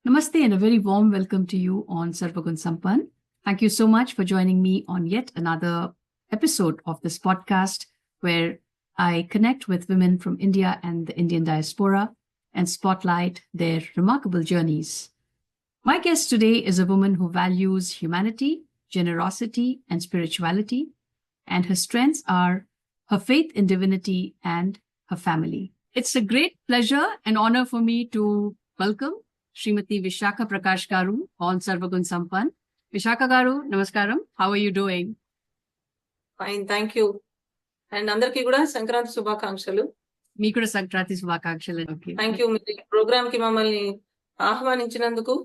Namaste and a very warm welcome to you on Sarva Gunn Sampann. Thank you so much for joining me on yet another episode of this podcast where I connect with women from India and the Indian diaspora and spotlight their remarkable journeys. My guest today is a woman who values humanity, generosity, and spirituality, and her strengths are her faith in divinity and her family. It's a great pleasure and honor for me to welcome Smt.Visakha Prakash garu on Sarva Gunn Sampann. Visakha garu, namaskaram. How are you doing? Fine, thank you. And అందరికీ కూడా సంక్రాంతి శుభాకాంక్షలు. మీకు కూడా సంక్రాంతి శుభాకాంక్షలు. Okay. Thank you మీ program కి మమ్మల్ని ఆహ్వానించినందుకు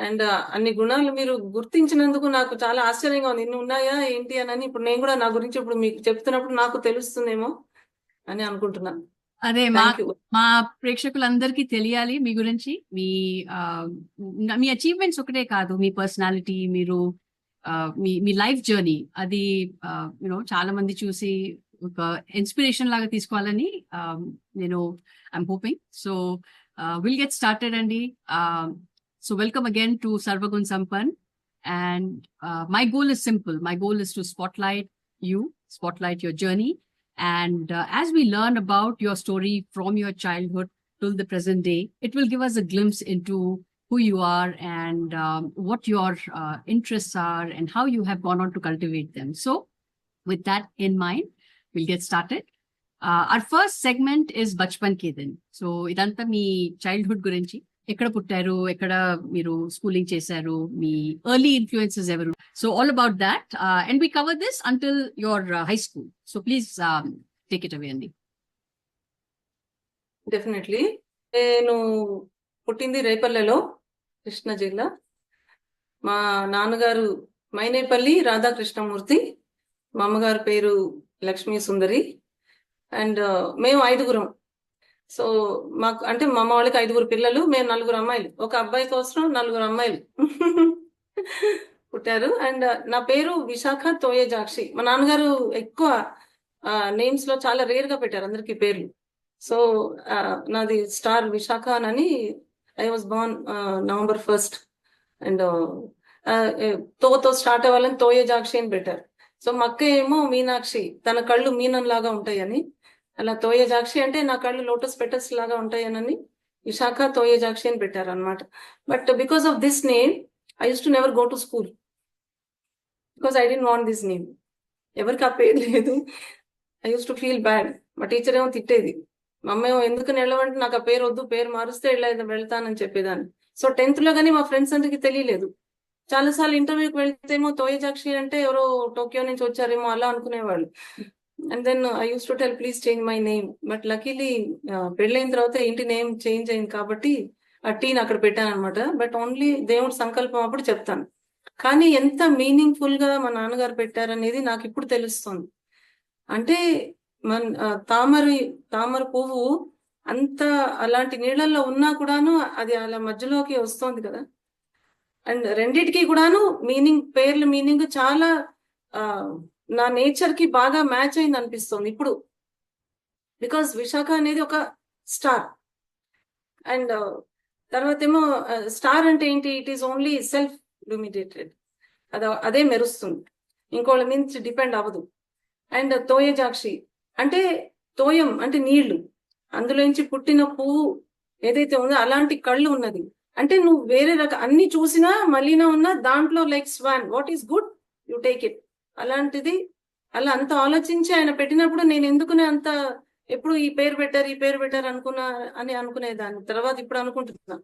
and అన్ని గుణాలు మీరు గుర్తించినందుకు నాకు చాలా ఆశ్చర్యంగా ఉంది. ఇన్ని ఉన్నాయా ఏంటి అని ఇప్పుడు నేను కూడా నా గురించి ఇప్పుడు మీకు చెప్తున్నప్పుడు నాకు తెలుస్తుందేమో అని అనుకుంటున్నాను. అదే మా ప్రేక్షకులందరికీ తెలియాలి మీ గురించి. మీ అచీవ్మెంట్స్ ఒకటే కాదు, మీ పర్సనాలిటీ, మీరు మీ లైఫ్ జర్నీ అది చాలా మంది చూసి ఒక ఇన్స్పిరేషన్ లాగా తీసుకోవాలని నేను I'm hoping. So will get started అండి. So welcome again to Sarva Gunn Sampann. And my goal is simple. My goal is to spotlight your journey. And as we learn about your story from your childhood till the present day, it will give us a glimpse into who you are and what your interests are and how you have gone on to cultivate them. So with that in mind, we'll get started. Our first segment is Bachchpan ke din. So idanta మీ childhood గురించి, ఎక్కడ పుట్టారు, ఎక్కడ మీరు schooling చేశారు, మీ early influences ఎవరు, so all about that and we cover this until your high school. So please take it away అండి. డెఫినెట్లీ. నేను పుట్టింది రేపల్లెలో, కృష్ణా జిల్లా. మా నాన్నగారు మైనేపల్లి రాధాకృష్ణమూర్తి, మా అమ్మగారు పేరు లక్ష్మీ సుందరి. అండ్ మేము 5గురం. సో మాకు అంటే మా అమ్మ వాళ్ళకి 5గురు పిల్లలు, మేము 4 అమ్మాయిలు. ఒక అబ్బాయి కోసం 4 అమ్మాయిలు పుట్టారు. అండ్ నా పేరు విశాఖ తోయేజాక్షి. మా నాన్నగారు ఎక్కువ నేమ్స్ లో చాలా రేర్ గా పెట్టారు అందరికి పేర్లు. సో నాది స్టార్ విశాఖ అని. I was born November 1st. And తోతో స్టార్ట్ అవ్వాలని తోయేజాక్షి అని పెట్టారు. సో మా అక్క ఏమో మీనాక్షి, తన కళ్ళు మీనం లాగా ఉంటాయని. అలా తోయేజాక్షి అంటే నా కళ్ళు లోటస్ పెటల్స్ లాగా ఉంటాయనని విశాఖ తోయేజాక్షి అని పెట్టారు అనమాట. But because of this name I use to never go to school because I don't want this name. ఎవరికి ఆ పేరు లేదు. I use to feel bad. మా టీచర్ ఏమో తిట్టేది. మా అమ్మ ఏమో ఎందుకు వెళ్ళమంటే నాకు ఆ పేరు వద్దు, పేరు మారుస్తే వెళ్తానని చెప్పేదాన్ని. సో 10th లో కానీ మా ఫ్రెండ్స్ అందరికి తెలియలేదు. చాలాసార్లు ఇంటర్వ్యూకి వెళ్తేమో తోయేజాక్షి అంటే ఎవరో టోక్యో నుంచి వచ్చారేమో అలా అనుకునేవాళ్ళు. And then I use to tell please change my name. But luckily పెళ్ళైన తర్వాత ఇంటి నేమ్ చేంజ్ అయింది కాబట్టి ఆ టీని అక్కడ పెట్టాను అనమాట. బట్ ఓన్లీ దేవుడి సంకల్పం అప్పుడు చెప్తాను. కానీ ఎంత మీనింగ్ఫుల్ గా మా నాన్నగారు పెట్టారనేది నాకు ఇప్పుడు తెలుస్తుంది. అంటే తామర పువ్వు అంత అలాంటి నీళ్ళల్లో ఉన్నా కూడాను అది అలా మధ్యలోకి వస్తుంది కదా. అండ్ రెండిటికి కూడాను పేర్ల మీనింగ్ చాలా నా నేచర్ కి బాగా మ్యాచ్ అయింది అనిపిస్తుంది ఇప్పుడు. బికాస్ విశాఖ అనేది ఒక స్టార్. అండ్ తర్వాత ఏమో స్టార్ అంటే ఏంటి, ఇట్ ఈస్ ఓన్లీ సెల్ఫ్ లుమినేటెడ్, అదే మెరుస్తుంది, ఇంకోళ్ళ మీద డిపెండ్ అవ్వదు. అండ్ తోయేజాక్షి అంటే తోయం అంటే నీళ్లు, అందులోంచి పుట్టిన పువ్వు ఏదైతే ఉందో అలాంటి కళ్ళు ఉన్నది. అంటే నువ్వు వేరే అన్ని చూసినా మళ్ళీనా ఉన్నా దాంట్లో like swan, what is good you take it. అలాంటిది అలా అంత ఆలోచించి ఆయన పెట్టినప్పుడు నేను ఎందుకునే అంత ఎప్పుడు ఈ పేరు పెట్టారు అనుకునేదాన్ని. తర్వాత ఇప్పుడు అనుకుంటున్నా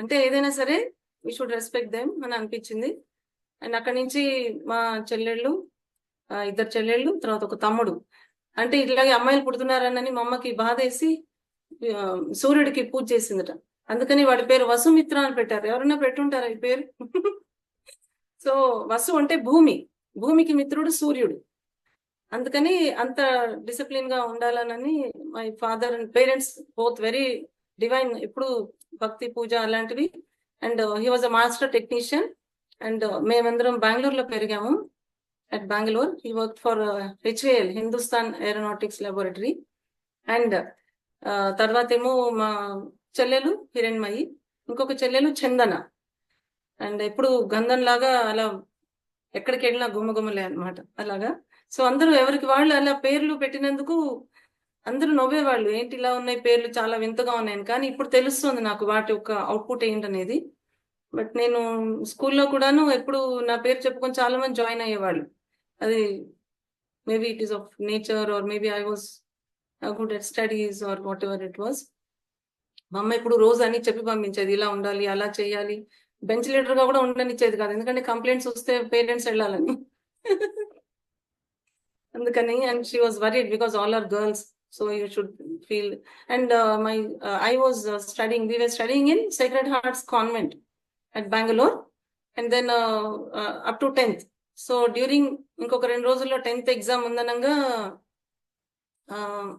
అంటే ఏదైనా సరే వీ షుడ్ రెస్పెక్ట్ దెమ్ అని అనిపించింది. అండ్ అక్కడి నుంచి మా చెల్లెళ్ళు, 2 చెల్లెళ్ళు, తర్వాత ఒక తమ్ముడు. అంటే ఇట్లాగే అమ్మాయిలు పుడుతున్నారని మా అమ్మకి బాధ వేసి సూర్యుడికి పూజ చేసిందట. అందుకని వాడి పేరు వసుమిత్ర అని పెట్టారు. ఎవరైనా పెట్టుంటారా ఈ పేరు? సో వసు అంటే భూమికి మిత్రుడు సూర్యుడు. అందుకని అంత డిసిప్లిన్ గా ఉండాలని my father and parents both very divine, ఎప్పుడు భక్తి పూజ అలాంటివి. And he was a master technician. And మేమందరం బెంగళూరులో పెరిగాము. at Bangalore. He worked for HAL, Hindustan Aeronautics Laboratory. And తర్వాత ఏమో మా చెల్లెలు హిరణ్మయి, ఇంకొక చెల్లెలు చందన. అండ్ ఎప్పుడు గంధం లాగా అలా ఎక్కడికి వెళ్ళినా గుమ్మగుమ్మలే అనమాట అలాగా. సో అందరూ ఎవరికి వాళ్ళు అలా పేర్లు పెట్టినందుకు అందరూ నవ్వేవాళ్ళు, ఏంటి ఇలా ఉన్నాయి పేర్లు, చాలా వింతగా ఉన్నాయని. కానీ ఇప్పుడు తెలుస్తుంది నాకు వాటి యొక్క అవుట్పుట్ ఏంటనేది. బట్ నేను స్కూల్లో కూడాను ఎప్పుడు నా పేరు చెప్పుకొని చాలా మంది జాయిన్ అయ్యేవాళ్ళు. అది maybe it is of nature or maybe I was good at studies or whatever it was. మా అమ్మ ఇప్పుడు రోజు అన్ని చెప్పి పంపించేది, ఇలా ఉండాలి, అలా చేయాలి. బెంచ్ లీడర్ గా కూడా ఉండనిచ్చేది కాదు, ఎందుకంటే కంప్లైంట్స్ వస్తే పేరెంట్స్ వెళ్ళాలని. అందుకని and she was worried because all are girls, so you should feel. And I was studying, we were studying in Sacred Hearts Convent at Bengaluru. And then up to 10th. So during ఇంకొక 2 రోజుల్లో 10th exam ఉందనంగా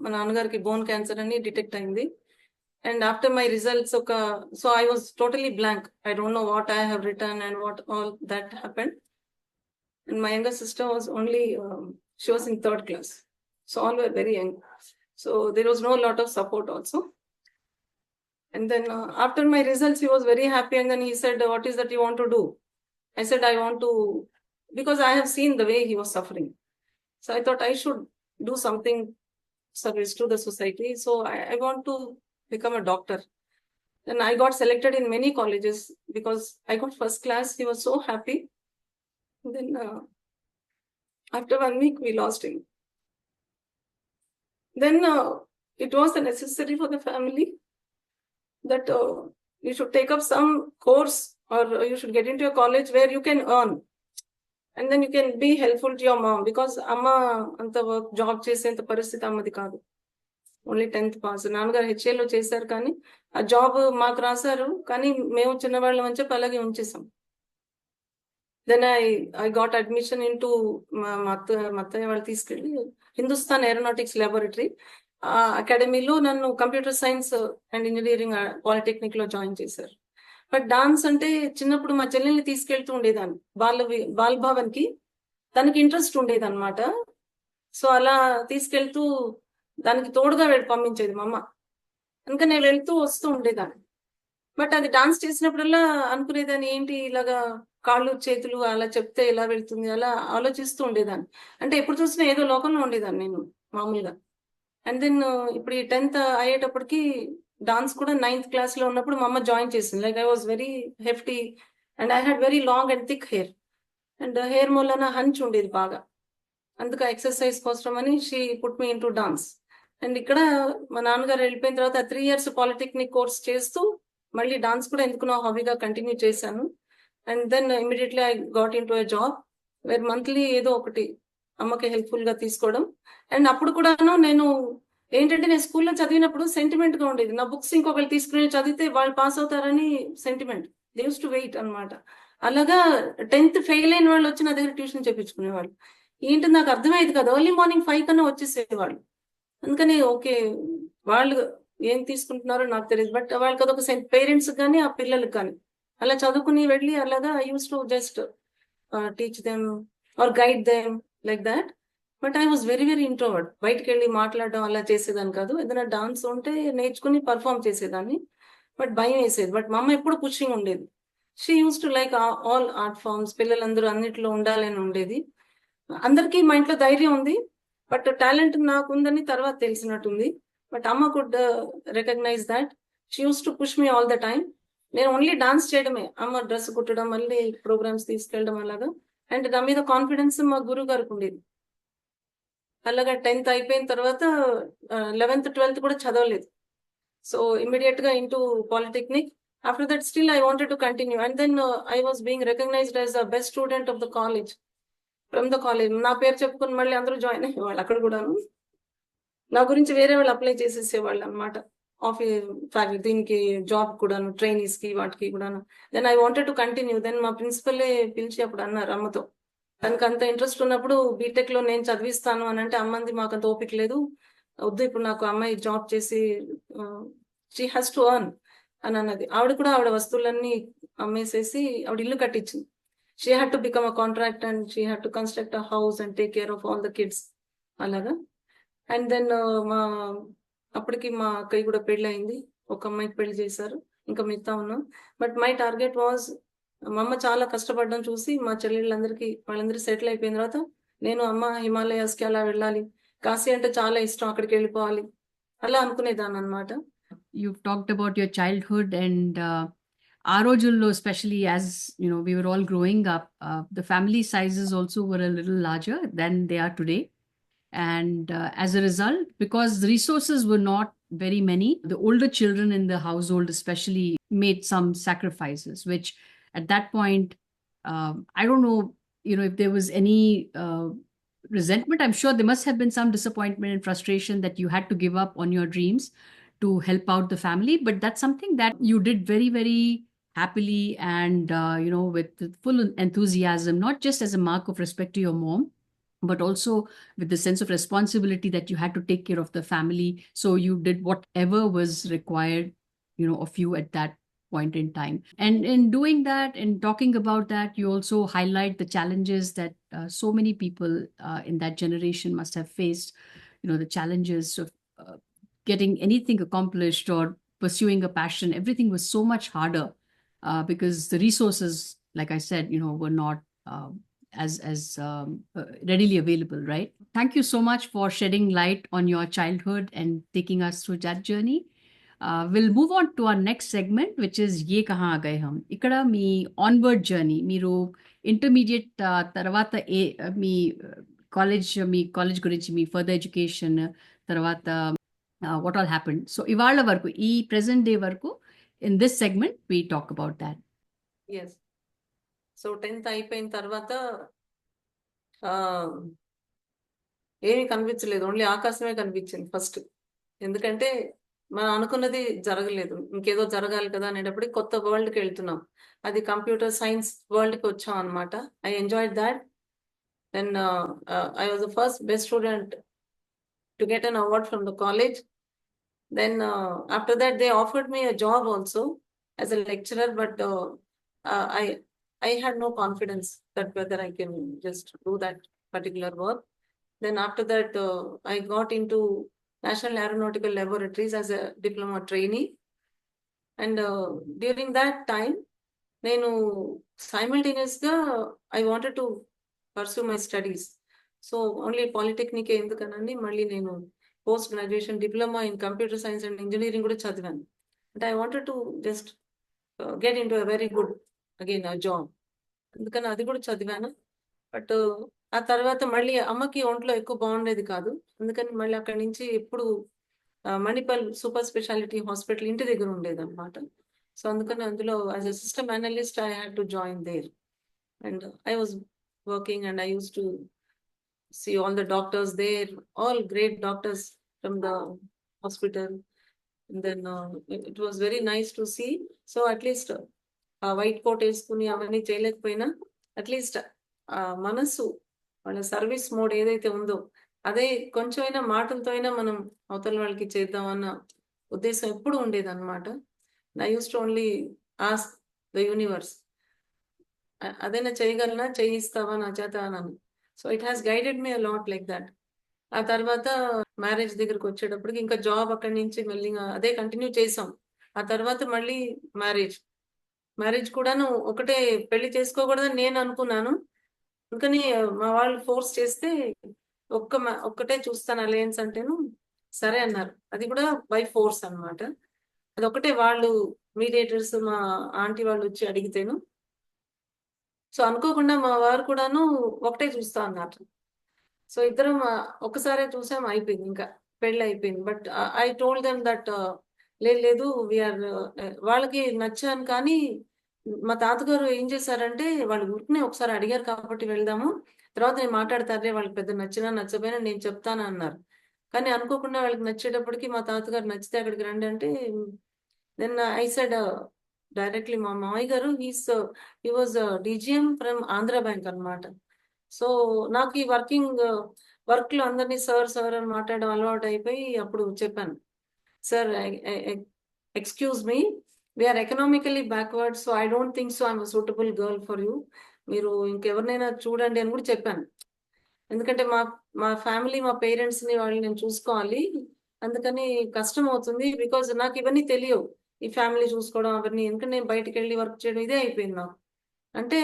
మా నాన్నగారికి bone cancer అని detect అయింది. And after my results so I was totally blank. I don't know what I have return and what all that happened. And my younger sister was only she was in 3rd class. So all were very young. So there was no lot of support also. And then after my results, he was very happy. And then he said, what is that you want to do? I said, I want to, because I have seen the way he was suffering. So I thought I should do something service to the society. So I want to become a doctor. Then I got selected in many colleges because I got 1st class. He was so happy. And then after 1 week, we lost him. Then it was necessary for the family that you should take up some course or you should get into a college where you can earn. And then you can be helpful to your mom, because amma anta work job chesenta paristhiti ammadi kaadu. Only 10th pass. నాన్నగారు హెచ్ఏలో చేశారు, కానీ ఆ job మాకు రాశారు, కానీ మేము చిన్నవాళ్ళం అని చెప్పి అలాగే ఉంచేసాం. Then I got admission into మా అత్తయ్య వాళ్ళు తీసుకెళ్ళి హిందుస్థాన్ ఏరోనాటిక్స్ ల్యాబొరేటరీ అకాడమీలో నన్ను computer science and engineering polytechnic లో జాయిన్ చేశారు. బట్ డాన్స్ అంటే చిన్నప్పుడు మా చెల్లెల్ని తీసుకెళ్తూ ఉండేదాన్ని బాలభవన్ కి, తనకి ఇంట్రెస్ట్ ఉండేది అనమాట. సో అలా తీసుకెళ్తూ దానికి తోడుగా పంపించేది మా అమ్మ. అందుకని నేను వెళ్తూ వస్తూ ఉండేదాన్ని. బట్ అది డాన్స్ చేసినప్పుడల్లా అనుకునేదాన్ని, ఏంటి ఇలాగా కాళ్ళు చేతులు అలా చెప్తే ఎలా వెళ్తుంది, అలా ఆలోచిస్తూ ఉండేదాన్ని. అంటే ఎప్పుడు చూసినా ఏదో లోకంలో ఉండేదాన్ని నేను మామూలుగా. అండ్ దెన్ ఇప్పుడు ఈ 10th అయ్యేటప్పటికి డాన్స్ కూడా 9th క్లాస్ లో ఉన్నప్పుడు మా అమ్మ జాయిన్ చేసింది. Like I was very hefty and I had very long and thick hair. And hair మూలన హంచ్ ఉండేది బాగా. అందుకు ఎక్సర్సైజ్ కోసం అని she put me in to dance. And ఇక్కడ మా నాన్నగారు వెళ్ళిపోయిన తర్వాత 3 years పాలిటెక్నిక్ కోర్స్ చేస్తూ మళ్ళీ డాన్స్ కూడా ఎందుకునో హాబీగా కంటిన్యూ చేశాను. And then immediately I got into a job where monthly ఏదో ఒకటి అమ్మకి హెల్ప్ఫుల్ గా తీసుకోవడం. అండ్ అప్పుడు కూడాను నేను ఏంటంటే, నేను స్కూల్లో చదివినప్పుడు సెంటిమెంట్ గా ఉండేది. నా బుక్స్ ఇంకొకరు తీసుకుని చదివితే వాళ్ళు పాస్ అవుతారని sentiment, they used to wait అనమాట. అలాగా 10th ఫెయిల్ అయిన వాళ్ళు వచ్చి నా దగ్గర ట్యూషన్ చెప్పించుకునేవాళ్ళు. ఏంటి నాకు అర్థమయ్యేది కదా, ఎర్లీ మార్నింగ్ 5 కన్నా వచ్చేసేవాళ్ళు. అందుకని ఓకే, వాళ్ళు ఏం తీసుకుంటున్నారో నాకు తెలియదు, బట్ వాళ్ళకి అదొక పేరెంట్స్ కానీ ఆ పిల్లలకి కానీ అలా చదువుకుని వెళ్ళి అలాగా I use to just teach them or guide them like that. But I was very very introvert. బయటకు వెళ్ళి మాట్లాడడం అలా చేసేదాన్ని కాదు. ఏదైనా డాన్స్ ఉంటే నేర్చుకుని పర్ఫామ్ చేసేదాన్ని, బట్ భయం వేసేది. బట్ మా అమ్మ ఎప్పుడు పుషింగ్ ఉండేది. She used to like all art forms, పిల్లలందరూ అన్నిట్లో ఉండాలని ఉండేది. అందరికీ మా ఇంట్లో ధైర్యం ఉంది, బట్ టాలెంట్ నాకు ఉందని తర్వాత తెలిసినట్టుంది. బట్ అమ్మ could recognise that. She used to push me all the time. నేను ఓన్లీ డాన్స్ చేయడమే, అమ్మ డ్రెస్ కుట్టడం, మళ్ళీ ప్రోగ్రామ్స్ తీసుకెళ్ళడం అలాగా. అండ్ నా మీద కాన్ఫిడెన్స్ మా గురువు గారికి ఉండేది. అలాగా 10th అయిపోయిన తర్వాత 11th 12th కూడా చదవలేదు. సో ఇమీడియట్ గా into polytechnic. After that still I wanted to continue. And then I was being recognised as the best student of the college, from the college. నా పేరు చెప్పుకుని మళ్ళీ అందరూ జాయిన్ అయ్యేవాళ్ళు. అక్కడ కూడాను నా గురించి వేరే వాళ్ళు అప్లై చేసేసేవాళ్ళు అనమాట, దీనికి జాబ్ కూడాను, ట్రైనీస్ కి వాటికి కూడాను. Then I wanted to continue. Then మా ప్రిన్సిపలే పిలిచి అప్పుడు అన్నారు అమ్మతో, తనకు అంత ఇంట్రెస్ట్ ఉన్నప్పుడు బీటెక్ లో నేను చదివిస్తాను అని అంటే, అమ్మంది మాకు అంత ఓపిక లేదు, వద్దు ఇప్పుడు నాకు అమ్మాయి జాబ్ చేసి షీ హ్యాస్ టు ఎర్న్ అని అన్నది. ఆవిడ కూడా ఆవిడ వస్తువులన్నీ అమ్మేసేసి ఆవిడ ఇల్లు కట్టించింది. she had to become a contractor and she had to construct a house and take care of all the kids. అలాగా. అండ్ దెన్ మా అప్పటికి మా అక్కయ్య కూడా పెళ్ళి అయింది. ఒక అమ్మాయికి పెళ్లి చేశారు, ఇంకా మిగతా ఉన్నాం. బట్ మై టార్గెట్ వాజ్, మా అమ్మ చాలా కష్టపడడం చూసి మా చెల్లెళ్ళందరికీ వాళ్ళందరూ సెటిల్ అయిపోయిన తర్వాత నేను అమ్మ హిమాలయాస్కి అలా వెళ్ళాలి, కాశీ అంటే చాలా ఇష్టం, అక్కడికి వెళ్ళిపోవాలి అలా అనుకునేదాన్ని అనమాట. You've talked about your childhood and our రోజుల్లో, especially as you know, we were all growing up, the family sizes also were a little larger than they are today. And as a result, because the resources were not very many, the older children in the household especially made some sacrifices, which at that point, I don't know, you know, if there was any resentment. I'm sure there must have been some disappointment and frustration that you had to give up on your dreams to help out the family, but that's something that you did very, very happily and you know, with full enthusiasm, not just as a mark of respect to your mom, but also with the sense of responsibility that you had to take care of the family. So you did whatever was required, you know, of you at that point in time. And in doing that and talking about that, you also highlight the challenges that so many people in that generation must have faced. You know, the challenges of getting anything accomplished or pursuing a passion. Everything was so much harder because the resources, like I said, you know, were not as readily available, right? Thank you so much for shedding light on your childhood and taking us through that journey. We'll move on to our next segment, which is Ye Kahaan Gaye Hum. Ikkada me onward journey, మీరు intermediate తర్వాత మీ college గురించి, మీ further education తర్వాత what all happened. So ఇవాళ వరకు, ఈ present day వరకు, in this segment we talk about that. Yes. So 10th అయిపోయిన తర్వాత ఏమీ కనిపించలేదు, ఓన్లీ ఆకాశమే కనిపించింది ఫస్ట్. ఎందుకంటే మనం అనుకున్నది జరగలేదు, ఇంకేదో జరగాలి కదా అనేటప్పటికి కొత్త వరల్డ్కి వెళ్తున్నాం. అది కంప్యూటర్ సైన్స్ వరల్డ్కి వచ్చాం అనమాట. I enjoyed that. Then I was the first best student to get an award from the college. Then after that they offered me a job also as a lecturer, but I had no confidence that whether I can just do that particular work. Then after that I got into National Aeronautical Laboratories as a diploma trainee, and during that time నేను simultaneously I wanted to pursue my studies. So only polytechnic ఎందుకనండి, మళ్ళీ నేను post graduation diploma in computer science and engineering కూడా చదివాను. అంటే I wanted to just get in to a very good again job, అందుకని అది కూడా చదివాను. బట్ ఆ తర్వాత మళ్ళీ అమ్మకి ఒంట్లో ఎక్కువ బాగుండేది కాదు, అందుకని మళ్ళీ అక్కడి నుంచి ఎప్పుడు మణిపాల్ సూపర్ స్పెషాలిటీ హాస్పిటల్ ఇంటి దగ్గర ఉండేది అనమాట. సో అందుకని అందులో as a system analyst I had to join there, and I was working and I use to see all the doctors there, all great doctors from the hospital. And then it was very nice to see. So at least white coat వేసుకుని అవన్నీ చేయలేకపోయినా at least మనసు వాళ్ళ service mode ఏదైతే ఉందో అదే కొంచెమైనా మాటలతో అయినా మనం అవతల వాళ్ళకి చేద్దామన్న ఉద్దేశం ఎప్పుడు ఉండేది అనమాట. I use to only ask the universe, అదైనా చేయగలనా, చేయిస్తావా నా చేత అని. So it has guided me a lot like that. ఆ తర్వాత మ్యారేజ్ దగ్గరకు వచ్చేటప్పటికి ఇంకా జాబ్ అక్కడి నుంచి మళ్ళీ అదే కంటిన్యూ చేసాం. ఆ తర్వాత మళ్ళీ మ్యారేజ్ కూడాను ఒకటే, పెళ్లి చేసుకోకూడదని నేను అనుకున్నాను, అందుకని మా వాళ్ళు ఫోర్స్ చేస్తే ఒక్కటే చూస్తాను అలయన్స్ అంటేను సరే అన్నారు. అది కూడా బై ఫోర్స్ అనమాట. అదొకటే వాళ్ళు మీడియేటర్స్ మా ఆంటీ వాళ్ళు వచ్చి అడిగితేను, సో అనుకోకుండా మా వారు కూడాను ఒకటే చూస్తా అన్నారు. సో ఇద్దరం ఒకసారే చూసాం, అయిపోయింది, ఇంకా పెళ్ళి అయిపోయింది. But I told them that లేదు వీఆర్, వాళ్ళకి నచ్చాను. కానీ మా తాతగారు ఏం చేశారంటే, వాళ్ళు ఊరికనే ఒకసారి అడిగారు కాబట్టి వెళ్దాము, తర్వాత నేను మాట్లాడతారే, వాళ్ళకి పెద్ద నచ్చినా నచ్చపోయినా నేను చెప్తాను అన్నారు. కానీ అనుకోకుండా వాళ్ళకి నచ్చేటప్పటికి మా తాతగారు నచ్చితే అక్కడికి రండి అంటే, దెన్ ఐ సెడ్ డైరెక్ట్లీ మా మామయ్య గారు he was DGM from Andhra bank అనమాట. సో నాకు ఈ వర్క్ లో అందరినీ సార్ సార్ అని మాట్లాడడం అలవాటు అయిపోయి అప్పుడు చెప్పాను, sir excuse me, we are economically backward, so I don't think so I'm suitable girl for you. మీరు ఇంకెవరినైనా చూడండి అని కూడా చెప్పాను. ఎందుకంటే మా ఫ్యామిలీ, మా పేరెంట్స్ ని వాళ్ళు నేను చూసుకోవాలి, అందుకని కష్టం అవుతుంది. బికాజ్ నాకు ఇవన్నీ తెలియవు, ఈ ఫ్యామిలీ చూసుకోవడం అవన్నీ. ఎందుకంటే నేను బయటకు వెళ్ళి వర్క్ చేయడం ఇదే అయిపోయింది నాకు. అంటే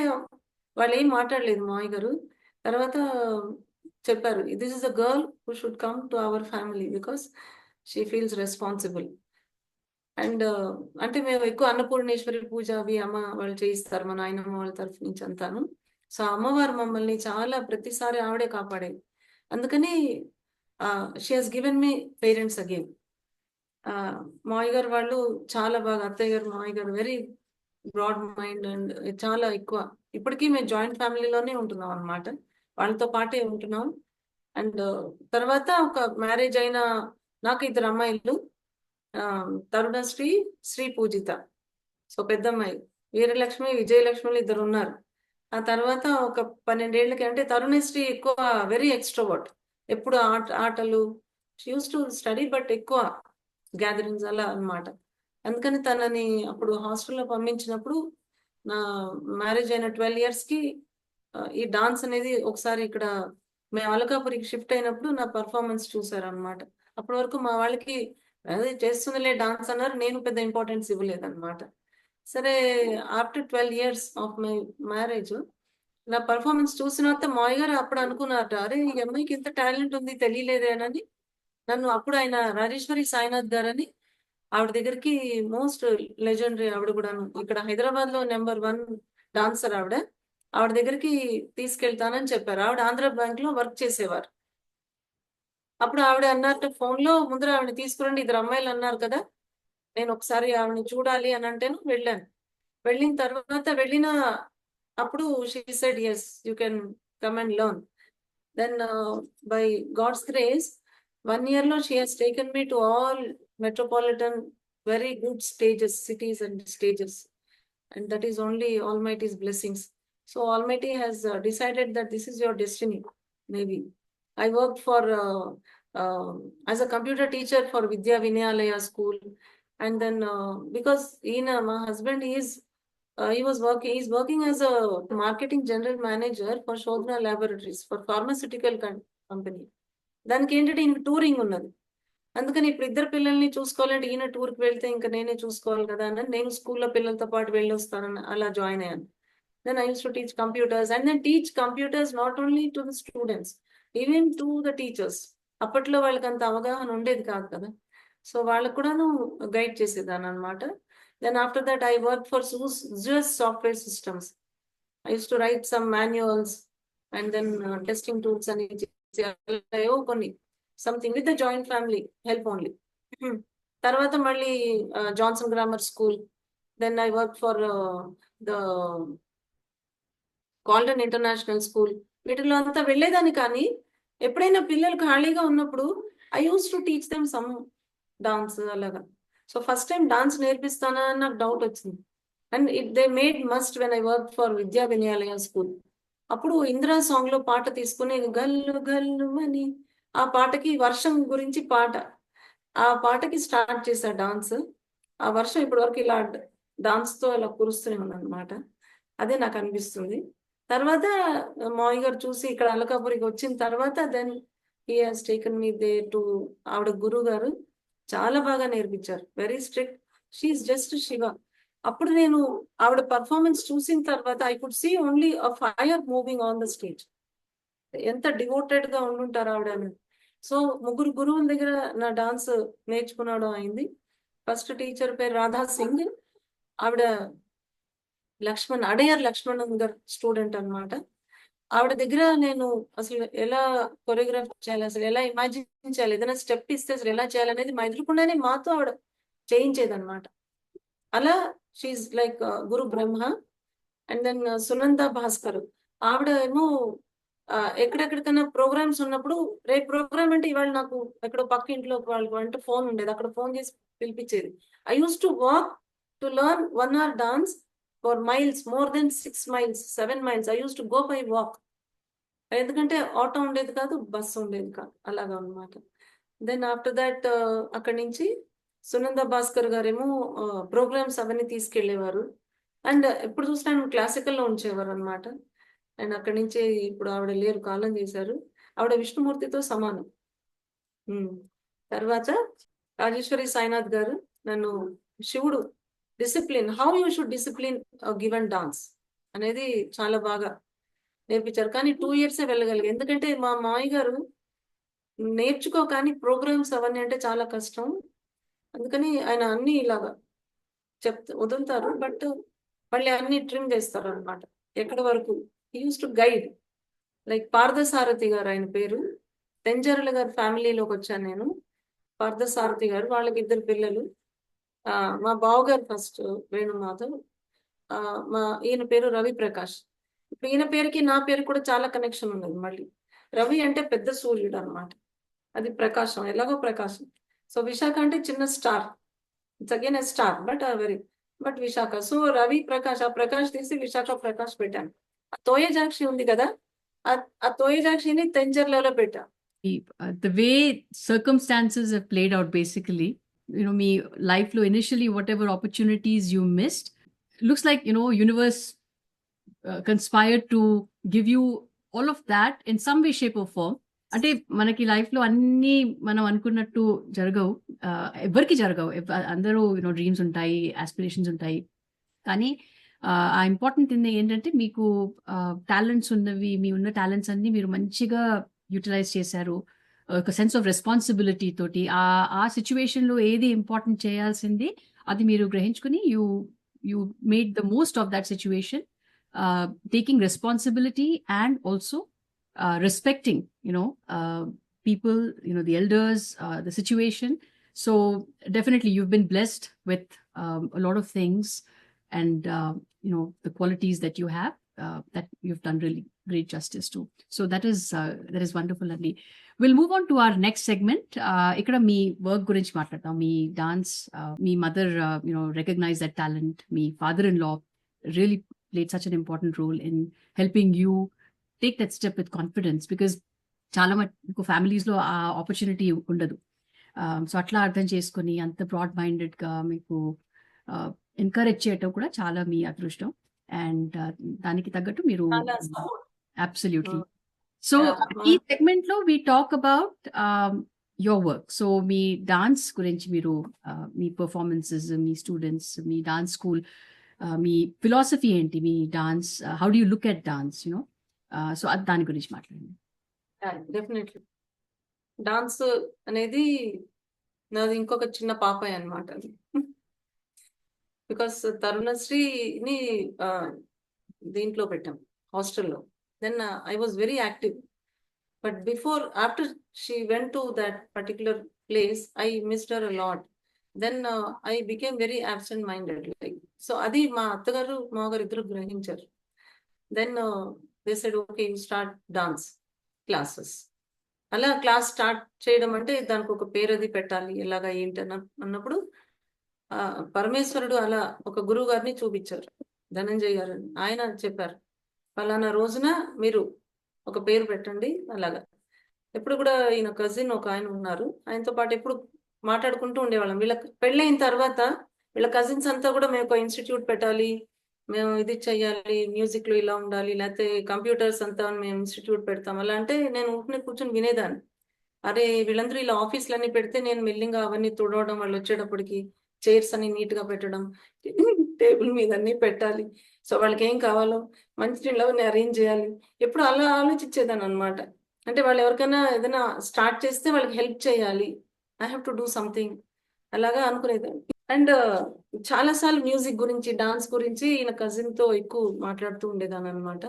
వాళ్ళు ఏం మాట్లాడలేదు మావయ్య గారు. తర్వాత చెప్పారు, this is a girl who should come to our family because she feels responsible. And అంటే మేము ఎక్కువ అన్నపూర్ణేశ్వరి పూజ అవి అమ్మ వాళ్ళు చేయిస్తారు, మా నాయనమ్మ వాళ్ళ తరఫు నుంచి అంతాను. సో అమ్మవారు మమ్మల్ని చాలా ప్రతిసారి ఆవిడే కాపాడేది. అందుకని she has given me parents again. మావయ్య గారు వాళ్ళు చాలా బాగా, అత్తయ్య గారు మావయ్య గారు వెరీ బ్రాడ్ మైండ్ అండ్ చాలా ఎక్కువ. ఇప్పటికీ మేము జాయింట్ ఫ్యామిలీలోనే ఉంటున్నాం అనమాట, వాళ్ళతో పాటే ఉంటున్నాం. అండ్ తర్వాత ఒక మ్యారేజ్ అయిన నాకు ఇద్దరు అమ్మాయిలు, తరుణశ్రీ, శ్రీ పూజిత. సో పెద్దమ్మాయి వీరలక్ష్మి, విజయలక్ష్మిలు ఇద్దరు ఉన్నారు. ఆ తర్వాత ఒక 12 ఏళ్ళకి, అంటే తరుణశ్రీ ఎక్కువ వెరీ ఎక్స్ట్రోవర్ట్, ఎప్పుడు ఆటలు, she used to study but ఎక్కువ గ్యాదరింగ్స్ అలా అన్నమాట. అందుకని తనని అప్పుడు హాస్టల్లో పంపించినప్పుడు, నా మ్యారేజ్ అయిన 12 years కి ఈ డాన్స్ అనేది ఒకసారి ఇక్కడ మేము అలకాపురికి షిఫ్ట్ అయినప్పుడు నా పర్ఫార్మెన్స్ చూసారనమాట. అప్పటి వరకు మా వాళ్ళకి అదే చేస్తుందిలే డాన్స్ అన్నారు, నేను పెద్ద ఇంపార్టెన్స్ ఇవ్వలేదు అనమాట. సరే, after 12 years of my marriage నా పర్ఫార్మెన్స్ చూసిన తర్వాత మావయ్య గారు అప్పుడు అనుకున్నారట, అరే ఈ అమ్మాయికి ఇంత టాలెంట్ ఉంది తెలియలేదేనని. నన్ను అప్పుడు ఆయన రాజేశ్వరి సాయినాథ్ గారని ఆవిడ దగ్గరికి, మోస్ట్ లెజెండరీ ఆవిడ కూడాను, ఇక్కడ హైదరాబాద్ లో నెంబర్ 1 డాన్సర్ ఆవిడ. ఆవిడ దగ్గరికి తీసుకెళ్తానని చెప్పారు. ఆవిడ ఆంధ్ర బ్యాంక్ లో వర్క్ చేసేవారు. అప్పుడు ఆవిడ అన్నట్టు ఫోన్ లో, ముందర ఆవిడని తీసుకురండి, ఇద్దరు అమ్మాయిలు అన్నారు కదా, నేను ఒకసారి ఆవిడని చూడాలి అని అంటేను వెళ్ళాను. వెళ్ళిన తర్వాత అప్పుడు she said yes you can come and learn. Then by God's grace 1 year లో she has taken me to all metropolitan very good stages, cities and stages, and that is only Almighty's blessings. So Almighty has decided that this is your destiny. Maybe I worked for as a computer teacher for Vidya Vinayalaya school, and then because my husband he's working as a marketing general manager for Shodhana Laboratories for pharmaceutical company. దానికి ఏంటంటే ఈయన touring ఉన్నది, అందుకని ఇప్పుడు ఇద్దరు పిల్లల్ని చూసుకోవాలంటే ఈయన టూర్కి వెళ్తే ఇంకా నేనే చూసుకోవాలి కదా అని నేను స్కూల్లో పిల్లలతో పాటు వెళ్ళొస్తానని అలా జాయిన్ అయ్యాను. Then I use to teach computers, and then teach computers not only to the students, even to the teachers. అప్పట్లో వాళ్ళకి అంత అవగాహన ఉండేది కాదు కదా, సో వాళ్ళకు కూడాను గైడ్ చేసేదాన్ని అనమాట. Then after that I work for Zeus software systems. I use to write some manuals and then testing tools అని ఏవో కొన్ని, something with the joint family help only. తర్వాత మళ్ళీ Johnson grammar school, then I work for the Caldon international school. వీటిలో అంతా వెళ్ళేదాన్ని, కానీ ఎప్పుడైనా పిల్లలు ఖాళీగా ఉన్నప్పుడు I use to teach them some dance అలాగా. సో ఫస్ట్ టైం డాన్స్ నేర్పిస్తానా అని నాకు డౌట్ వచ్చింది. And they made must when I work for విద్యా వినయాలయ స్కూల్. అప్పుడు ఇందిరా సాంగ్ లో పాట తీసుకుని గల్లు గల్లు అని, ఆ పాటకి వర్షం గురించి పాట, ఆ పాటకి స్టార్ట్ చేశా డాన్స్. ఆ వర్షం ఇప్పటి వరకు ఇలా డాన్స్ తో ఇలా కురుస్తూనే ఉందన్నమాట. అదే నాకు అనిపిస్తుంది. తర్వాత మావయ్య గారు చూసి ఇక్కడ అలకాపురికి వచ్చిన తర్వాత then he has taken me they to, ఆవిడ గురువు గారు చాలా బాగా నేర్పించారు, very strict. She's just Shiva. అప్పుడు నేను ఆవిడ పర్ఫార్మెన్స్ చూసిన తర్వాత I could see only a fire moving on the stage. ఎంత డివోటెడ్ గా ఉండుంటారు ఆవిడ అని. సో 3 గురువుల దగ్గర నా డాన్స్ నేర్చుకునడం అయింది. ఫస్ట్ టీచర్ పేరు రాధా సింగ్, ఆవిడ అడయర్ లక్ష్మణ్ గారు స్టూడెంట్ అన్నమాట. ఆవిడ దగ్గర నేను అసలు ఎలా కొరియోగ్రాఫ్ చేయాలి, అసలు ఎలా ఇమాజిన్ చేయాలి, ఏదైనా స్టెప్ ఇస్తే అసలు ఎలా చేయాలనేది మా ఎదురుకుండానే మాతో ఆవిడ చేయించేదన్నమాట. అలా she's like guru Brahma. And then Sunanda Bhaskar, ఆవిడ ఏమో ఎక్కడెక్కడికైనా ప్రోగ్రామ్స్ ఉన్నప్పుడు, రేపు ప్రోగ్రామ్ అంటే ఇవాళ నాకు ఎక్కడో పక్క ఇంట్లో వాళ్ళకి అంటే ఫోన్ ఉండేది, అక్కడ ఫోన్ చేసి పిలిపించేది. I use to walk to learn 1 hour dance for miles, more then 6 miles 7 miles I use to go by walk. ఎందుకంటే ఆటో ఉండేది కాదు, బస్సు ఉండేది కాదు, అలాగా అనమాట. దెన్ ఆఫ్టర్ దట్ అక్కడి నుంచి సునంద భాస్కర్ గారేమో ప్రోగ్రామ్స్ అవన్నీ తీసుకెళ్లేవారు. అండ్ ఎప్పుడు చూసినా క్లాసికల్ లో ఉంచేవారు అనమాట. అండ్ అక్కడి నుంచే ఇప్పుడు ఆవిడ లేరు, కాలం చేశారు. ఆవిడ విష్ణుమూర్తితో సమానం. తర్వాత రాజేశ్వరి సాయినాథ్ గారు నన్ను శివుడు discipline, how you should discipline given dance అనేది చాలా బాగా నేర్పించారు. కానీ 2 years వెళ్ళగలిగా. ఎందుకంటే మా మామయ్య గారు నేర్చుకో కానీ ప్రోగ్రామ్స్ అవన్నీ అంటే చాలా కష్టం. అందుకని ఆయన అన్ని ఇలాగా వదులుతారు, బట్ మళ్ళీ అన్ని ట్రిమ్ చేస్తారు అనమాట. ఎక్కడి వరకు used to guide. Like Parthasarathy garu ఆయన పేరు. తెంజర్ల గారి ఫ్యామిలీలోకి వచ్చాను నేను. పార్థసారథి గారు, వాళ్ళకి 2 పిల్లలు. మా బావగారు ఫస్ట్ వేణుమాధవ్, ఈయన పేరు రవి ప్రకాష్. ఇప్పుడు ఈయన పేరుకి నా పేరు కూడా చాలా కనెక్షన్ ఉన్నది. మళ్ళీ రవి అంటే పెద్ద సూర్యుడు అనమాట, అది ప్రకాశం, ఎలాగో ప్రకాశం. సో విశాఖ అంటే చిన్న star, it's again a star, but Visakha. So Ravi Prakash, ఆ ప్రకాష్ తీసి విశాఖ ప్రకాష్ పెట్టాను. ఆ తోయజాక్షి ఉంది కదా, ఆ తోయజాక్షిని తెంజర్లలో పెట్టాను. The way circumstances have played out, basically, me life lo initially whatever opportunities you missed, looks like universe conspired to give you all of that in some way, shape or form. అంటే మనకి life లో అన్ని మనం అనుకున్నట్టు జరగవు, ఎవరికి జరగవు. అందరూ డ్రీమ్స్ ఉంటాయి, ఆస్పిరేషన్స్ ఉంటాయి. కానీ ఆ ఇంపార్టెంట్ థింగ్ ఏంటంటే మీకు టాలెంట్స్ ఉన్నవి, మీ ఉన్న టాలెంట్స్ అన్ని మీరు మంచిగా యూటిలైజ్ చేశారు. ఒక సెన్స్ ఆఫ్ రెస్పాన్సిబిలిటీ తోటి ఆ సిచ్యువేషన్ లో ఏది ఇంపార్టెంట్ చేయాల్సింది అది మీరు గ్రహించుకుని you made the most of that situation, taking responsibility and also respecting people, the elders, the situation. So definitely you've been blessed with a lot of things, and the qualities that you have, that you've done really great justice to. So that is wonderful. And we'll move on to our next segment. Ikkada మీ work గురించి మాట్లాడతాం. మీ dance, మీ mother recognize that talent. మీ father-in-law really played such an important role in helping you take that step with confidence, because చాలా మటుకు families లో ఆ ఆపర్చునిటీ ఉండదు. సో అట్లా అర్థం చేసుకుని అంత బ్రాడ్ మైండెడ్ గా మీకు ఎంకరేజ్ చేయటం కూడా చాలా మీ అదృష్టం. అండ్ దానికి తగ్గట్టు మీరు అబ్సల్యూట్లీ. సో ఈ సెగ్మెంట్ లో we talk about your work. So మీ డాన్స్ గురించి, మీరు మీ పర్ఫార్మెన్సెస్, మీ స్టూడెంట్స్, మీ డాన్స్ స్కూల్, మీ ఫిలాసఫీ ఏంటి, మీ dance, how do you look at dance, so దాని గురించి మాట్లాడండి. డెఫినెట్లీ డాన్స్ అనేది నాది ఇంకొక చిన్న పాపాయ్ అనమాట. బికాస్ తరుణశ్రీని దీంట్లో పెట్టాం, హాస్టల్లో. Then I was very active, but after she went to that particular place, I missed her a lot. Then I became very absent minded. Like so అది మా అత్తగారు మామగారు ఇద్దరు గ్రహించారు. Then they said okay, you start dance classes. అలా class start చేయడం అంటే దానికి ఒక పేరు అది పెట్టాలి, ఎలాగా ఏంటి అన్నప్పుడు పరమేశ్వరుడు అలా ఒక గురువు గారిని చూపించారు, ధనంజయ్ గారు. ఆయన చెప్పారు, ఫలానా రోజున మీరు ఒక పేరు పెట్టండి. అలాగా ఎప్పుడు కూడా ఈయన కజిన్ ఒక ఆయన ఉన్నారు, ఆయనతో పాటు ఎప్పుడు మాట్లాడుకుంటూ ఉండేవాళ్ళం. వీళ్ళకి పెళ్ళైన తర్వాత వీళ్ళ కజిన్స్ అంతా కూడా మేము ఒక ఇన్స్టిట్యూట్ పెట్టాలి, మేము ఇది చెయ్యాలి, మ్యూజిక్ లో ఇలా ఉండాలి, లేకపోతే కంప్యూటర్స్ అంతా మేము ఇన్స్టిట్యూట్ పెడతాం అలా అంటే నేను ఊరిని కూర్చొని వినేదాన్ని. అరే వీళ్ళందరూ ఇలా ఆఫీసులన్నీ పెడితే నేను మెల్లింగా అవన్నీ తుడవడం, వాళ్ళు వచ్చేటప్పటికి చైర్స్ అన్ని నీట్ గా పెట్టడం, టేబుల్ మీద అన్ని పెట్టాలి, సో వాళ్ళకి ఏం కావాలో మంచి నీళ్ళు అవన్నీ అరేంజ్ చేయాలి. ఎప్పుడు అలా ఆలోచించేదాన్ని అనమాట. అంటే వాళ్ళు ఎవరికైనా ఏదైనా స్టార్ట్ చేస్తే వాళ్ళకి హెల్ప్ చేయాలి, I have to do something, అలాగా అనుకునేదాన్ని. అండ్ చాలాసార్లు మ్యూజిక్ గురించి, డాన్స్ గురించి ఈయన కజిన్ తో ఎక్కువ మాట్లాడుతూ ఉండేదాన్ని అనమాట.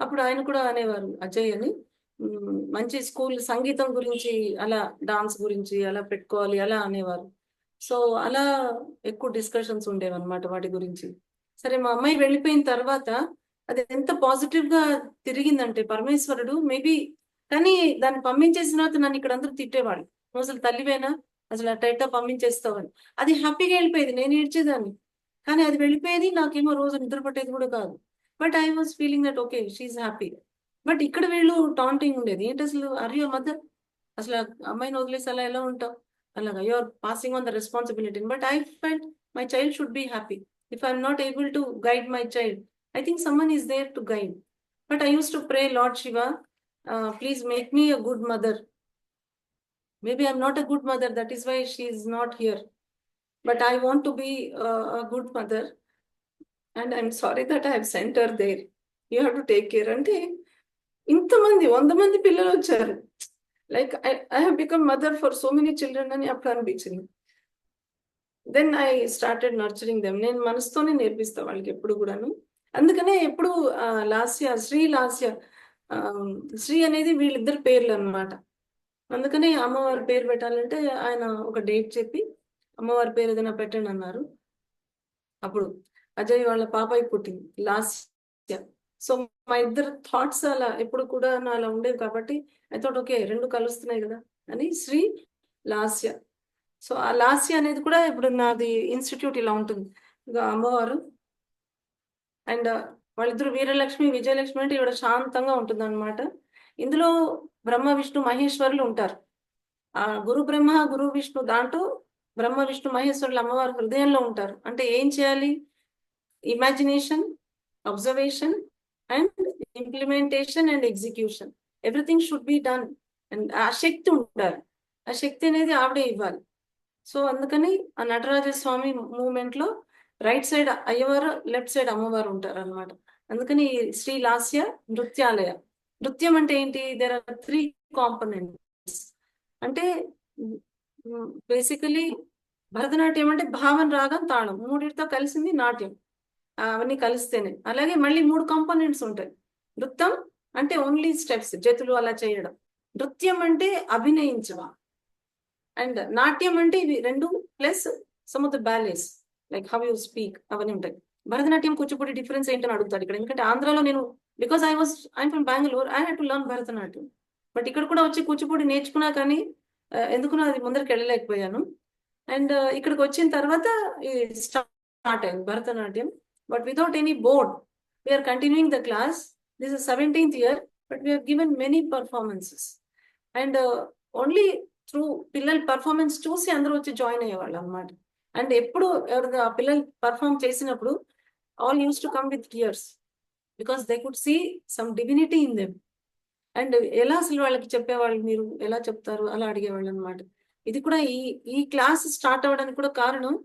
అప్పుడు ఆయన కూడా అనేవారు, అజయ్ అని, మంచి స్కూల్ సంగీతం గురించి, అలా డాన్స్ గురించి అలా పెట్టుకోవాలి అలా అనేవారు. సో అలా ఎక్కువ డిస్కషన్స్ ఉండేవన్నమాట వాటి గురించి. సరే మా అమ్మాయి వెళ్ళిపోయిన తర్వాత అది ఎంత పాజిటివ్ గా తిరిగిందంటే పరమేశ్వరుడు మేబీ, కానీ దాన్ని పంపించేసిన తర్వాత నన్ను ఇక్కడ అందరూ తిట్టేవాళ్ళు, నువ్వు అసలు తల్లివేనా, అసలు అట్ట పంపించేస్తావని. అది హ్యాపీగా వెళ్ళిపోయేది, నేను ఏడ్చేదాన్ని, కానీ అది వెళ్ళిపోయేది, నాకేమో రోజు నిద్ర పట్టేది కూడా కాదు. But I was feeling that okay she's happy. But ఇక్కడ వీళ్ళు టాంటింగ్ ఉండేది, ఏంటి అసలు ఆర్ యు మదర్, అసలు అమ్మాయిని వదిలేసి అలా ఎలా ఉంటావు, అలాగా you are passing on the responsibility. But I felt my child should be happy. If I'm not able to guide my child, I think someone is there to guide. But I used to pray, Lord Shiva, please make me a good mother. Maybe I'm not a good mother, that is why she is not here. But I want to be a good mother. And I'm sorry that I have sent her there. You have to take care. అంటే ఇంతమంది 100 మంది పిల్లలు వచ్చారు. Like I have become mother for so many children అని అప్పుడు అనిపించింది. Then I started nurturing them. నేను మనసుతోనే నేర్పిస్తా వాళ్ళకి ఎప్పుడు కూడాను. అందుకనే ఎప్పుడు శ్రీ లాస్య, శ్రీ అనేది వీళ్ళిద్దరు పేర్లు అనమాట. అందుకనే అమ్మవారి పేరు పెట్టాలంటే ఆయన ఒక డేట్ చెప్పి అమ్మవారి పేరు ఏదైనా పెట్టండి అన్నారు. అప్పుడు అజయ్ వాళ్ళ పాపాయి పుట్టింది లాస్య. సో మా ఇద్దరు థాట్స్ అలా ఎప్పుడు కూడా అలా ఉండేవి కాబట్టి ఐ థాట్ ఓకే, రెండు కలుస్తున్నాయి కదా అని శ్రీ లాస్య. సో ఆ లాస్య అనేది కూడా ఇప్పుడు నాది ఇన్స్టిట్యూట్ ఇలా ఉంటుంది. ఇక అమ్మవారు అండ్ వాళ్ళిద్దరు వీరలక్ష్మి విజయలక్ష్మి అంటే ఇక్కడ శాంతంగా ఉంటుంది అనమాట. ఇందులో బ్రహ్మ విష్ణు మహేశ్వరులు ఉంటారు. ఆ గురు బ్రహ్మ గురు విష్ణు దాంట్లో బ్రహ్మ విష్ణు మహేశ్వరులు అమ్మవారు హృదయంలో ఉంటారు. అంటే ఏం చేయాలి? Imagination, observation and implementation and execution, everything should be done. And ఆ శక్తి ఉండాలి. ఆ శక్తి అనేది ఆవిడే ఇవ్వాలి. సో అందుకని ఆ నటరాజస్వామి మూమెంట్ లో రైట్ సైడ్ అయ్యవారు, లెఫ్ట్ సైడ్ అమ్మవారు ఉంటారు అనమాట. అందుకని శ్రీ లాస్య నృత్యాలయ. నృత్యం అంటే ఏంటి? There are 3 components. అంటే బేసికలీ భరతనాట్యం అంటే భావన, రాగం, తాళం మూడిటితో కలిసింది నాట్యం. అవన్నీ కలిస్తేనే. అలాగే మళ్ళీ 3 కాంపోనెంట్స్ ఉంటాయి. నృత్యం అంటే ఓన్లీ స్టెప్స్, జతులు అలా చేయడం. నృత్యం అంటే అభినయించడం. అండ్ నాట్యం అంటే ఇవి రెండు plus some of the ballets like how you speak అవన్నీ ఉంటాయి. భరతనాట్యం కూచిపూడి డిఫరెన్స్ ఏంటని అడుగుతాడు ఇక్కడ. ఎందుకంటే ఆంధ్రాలో నేను because I'm from Bengaluru, I had to learn Bharatanatyam. But ఇక్కడ కూడా వచ్చి కూచిపూడి నేర్చుకున్నా కానీ ఎందుకునో అది ముందరికి వెళ్ళలేకపోయాను. అండ్ ఇక్కడికి వచ్చిన తర్వాత స్టార్ట్ అయింది Bharatanatyam. But without any board we are continuing the class. This is 17th year, but we are given many performances. And only through పిల్లల పర్ఫార్మెన్స్ చూసి అందరూ వచ్చి జాయిన్ అయ్యేవాళ్ళు అనమాట. అండ్ ఎప్పుడు ఆ పిల్లలు పర్ఫార్మ్ చేసినప్పుడు all used to come with tears because they could see some divinity in them. And ఎలా అసలు వాళ్ళకి చెప్పేవాళ్ళు, మీరు ఎలా చెప్తారు అలా అడిగేవాళ్ళు అనమాట. ఇది కూడా ఈ క్లాస్ స్టార్ట్ అవ్వడానికి కూడా కారణం,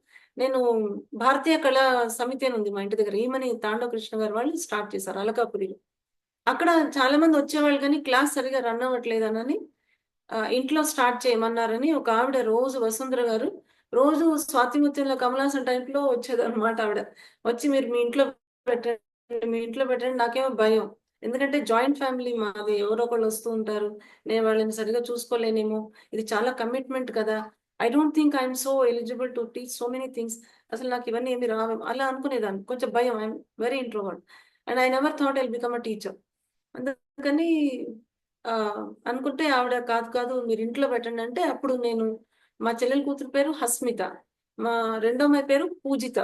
నేను భారతీయ కళా సమితి అని ఉంది మా ఇంటి దగ్గర, ఈమని తాండవ కృష్ణ గారు వాళ్ళు స్టార్ట్ చేశారు అలకాపురిలో. అక్కడ చాలా మంది వచ్చేవాళ్ళు కానీ క్లాస్ సరిగా రన్ అవ్వట్లేదనని ఇంట్లో స్టార్ట్ చేయమన్నారని ఒక ఆవిడ రోజు వసుంధర గారు రోజు స్వాతిముత్యంలో కమలాసన్ టైంలో వచ్చేదన్నమాట. ఆవిడ వచ్చి మీరు మీ ఇంట్లో పెట్టండి. నాకేమో భయం, ఎందుకంటే జాయింట్ ఫ్యామిలీ మాది, ఎవరో ఒకళ్ళు వస్తూ ఉంటారు, నేను వాళ్ళని సరిగా చూసుకోలేనేమో, ఇది చాలా కమిట్మెంట్ కదా, I don't think I'm so eligible to teach so many things, అసలు నాకు ఇవన్నీ ఏమి రావేమో అలా అనుకునేదాన్ని. కొంచెం భయం, I'm very introvert and I never thought I'll become a teacher. అందుకని అనుకుంటే ఆవిడ కాదు మీరు ఇంట్లో పెట్టండి అంటే, అప్పుడు నేను మా చెల్లెల కూతురు పేరు హస్మిత, మా రెండో అమ్మాయి పేరు పూజిత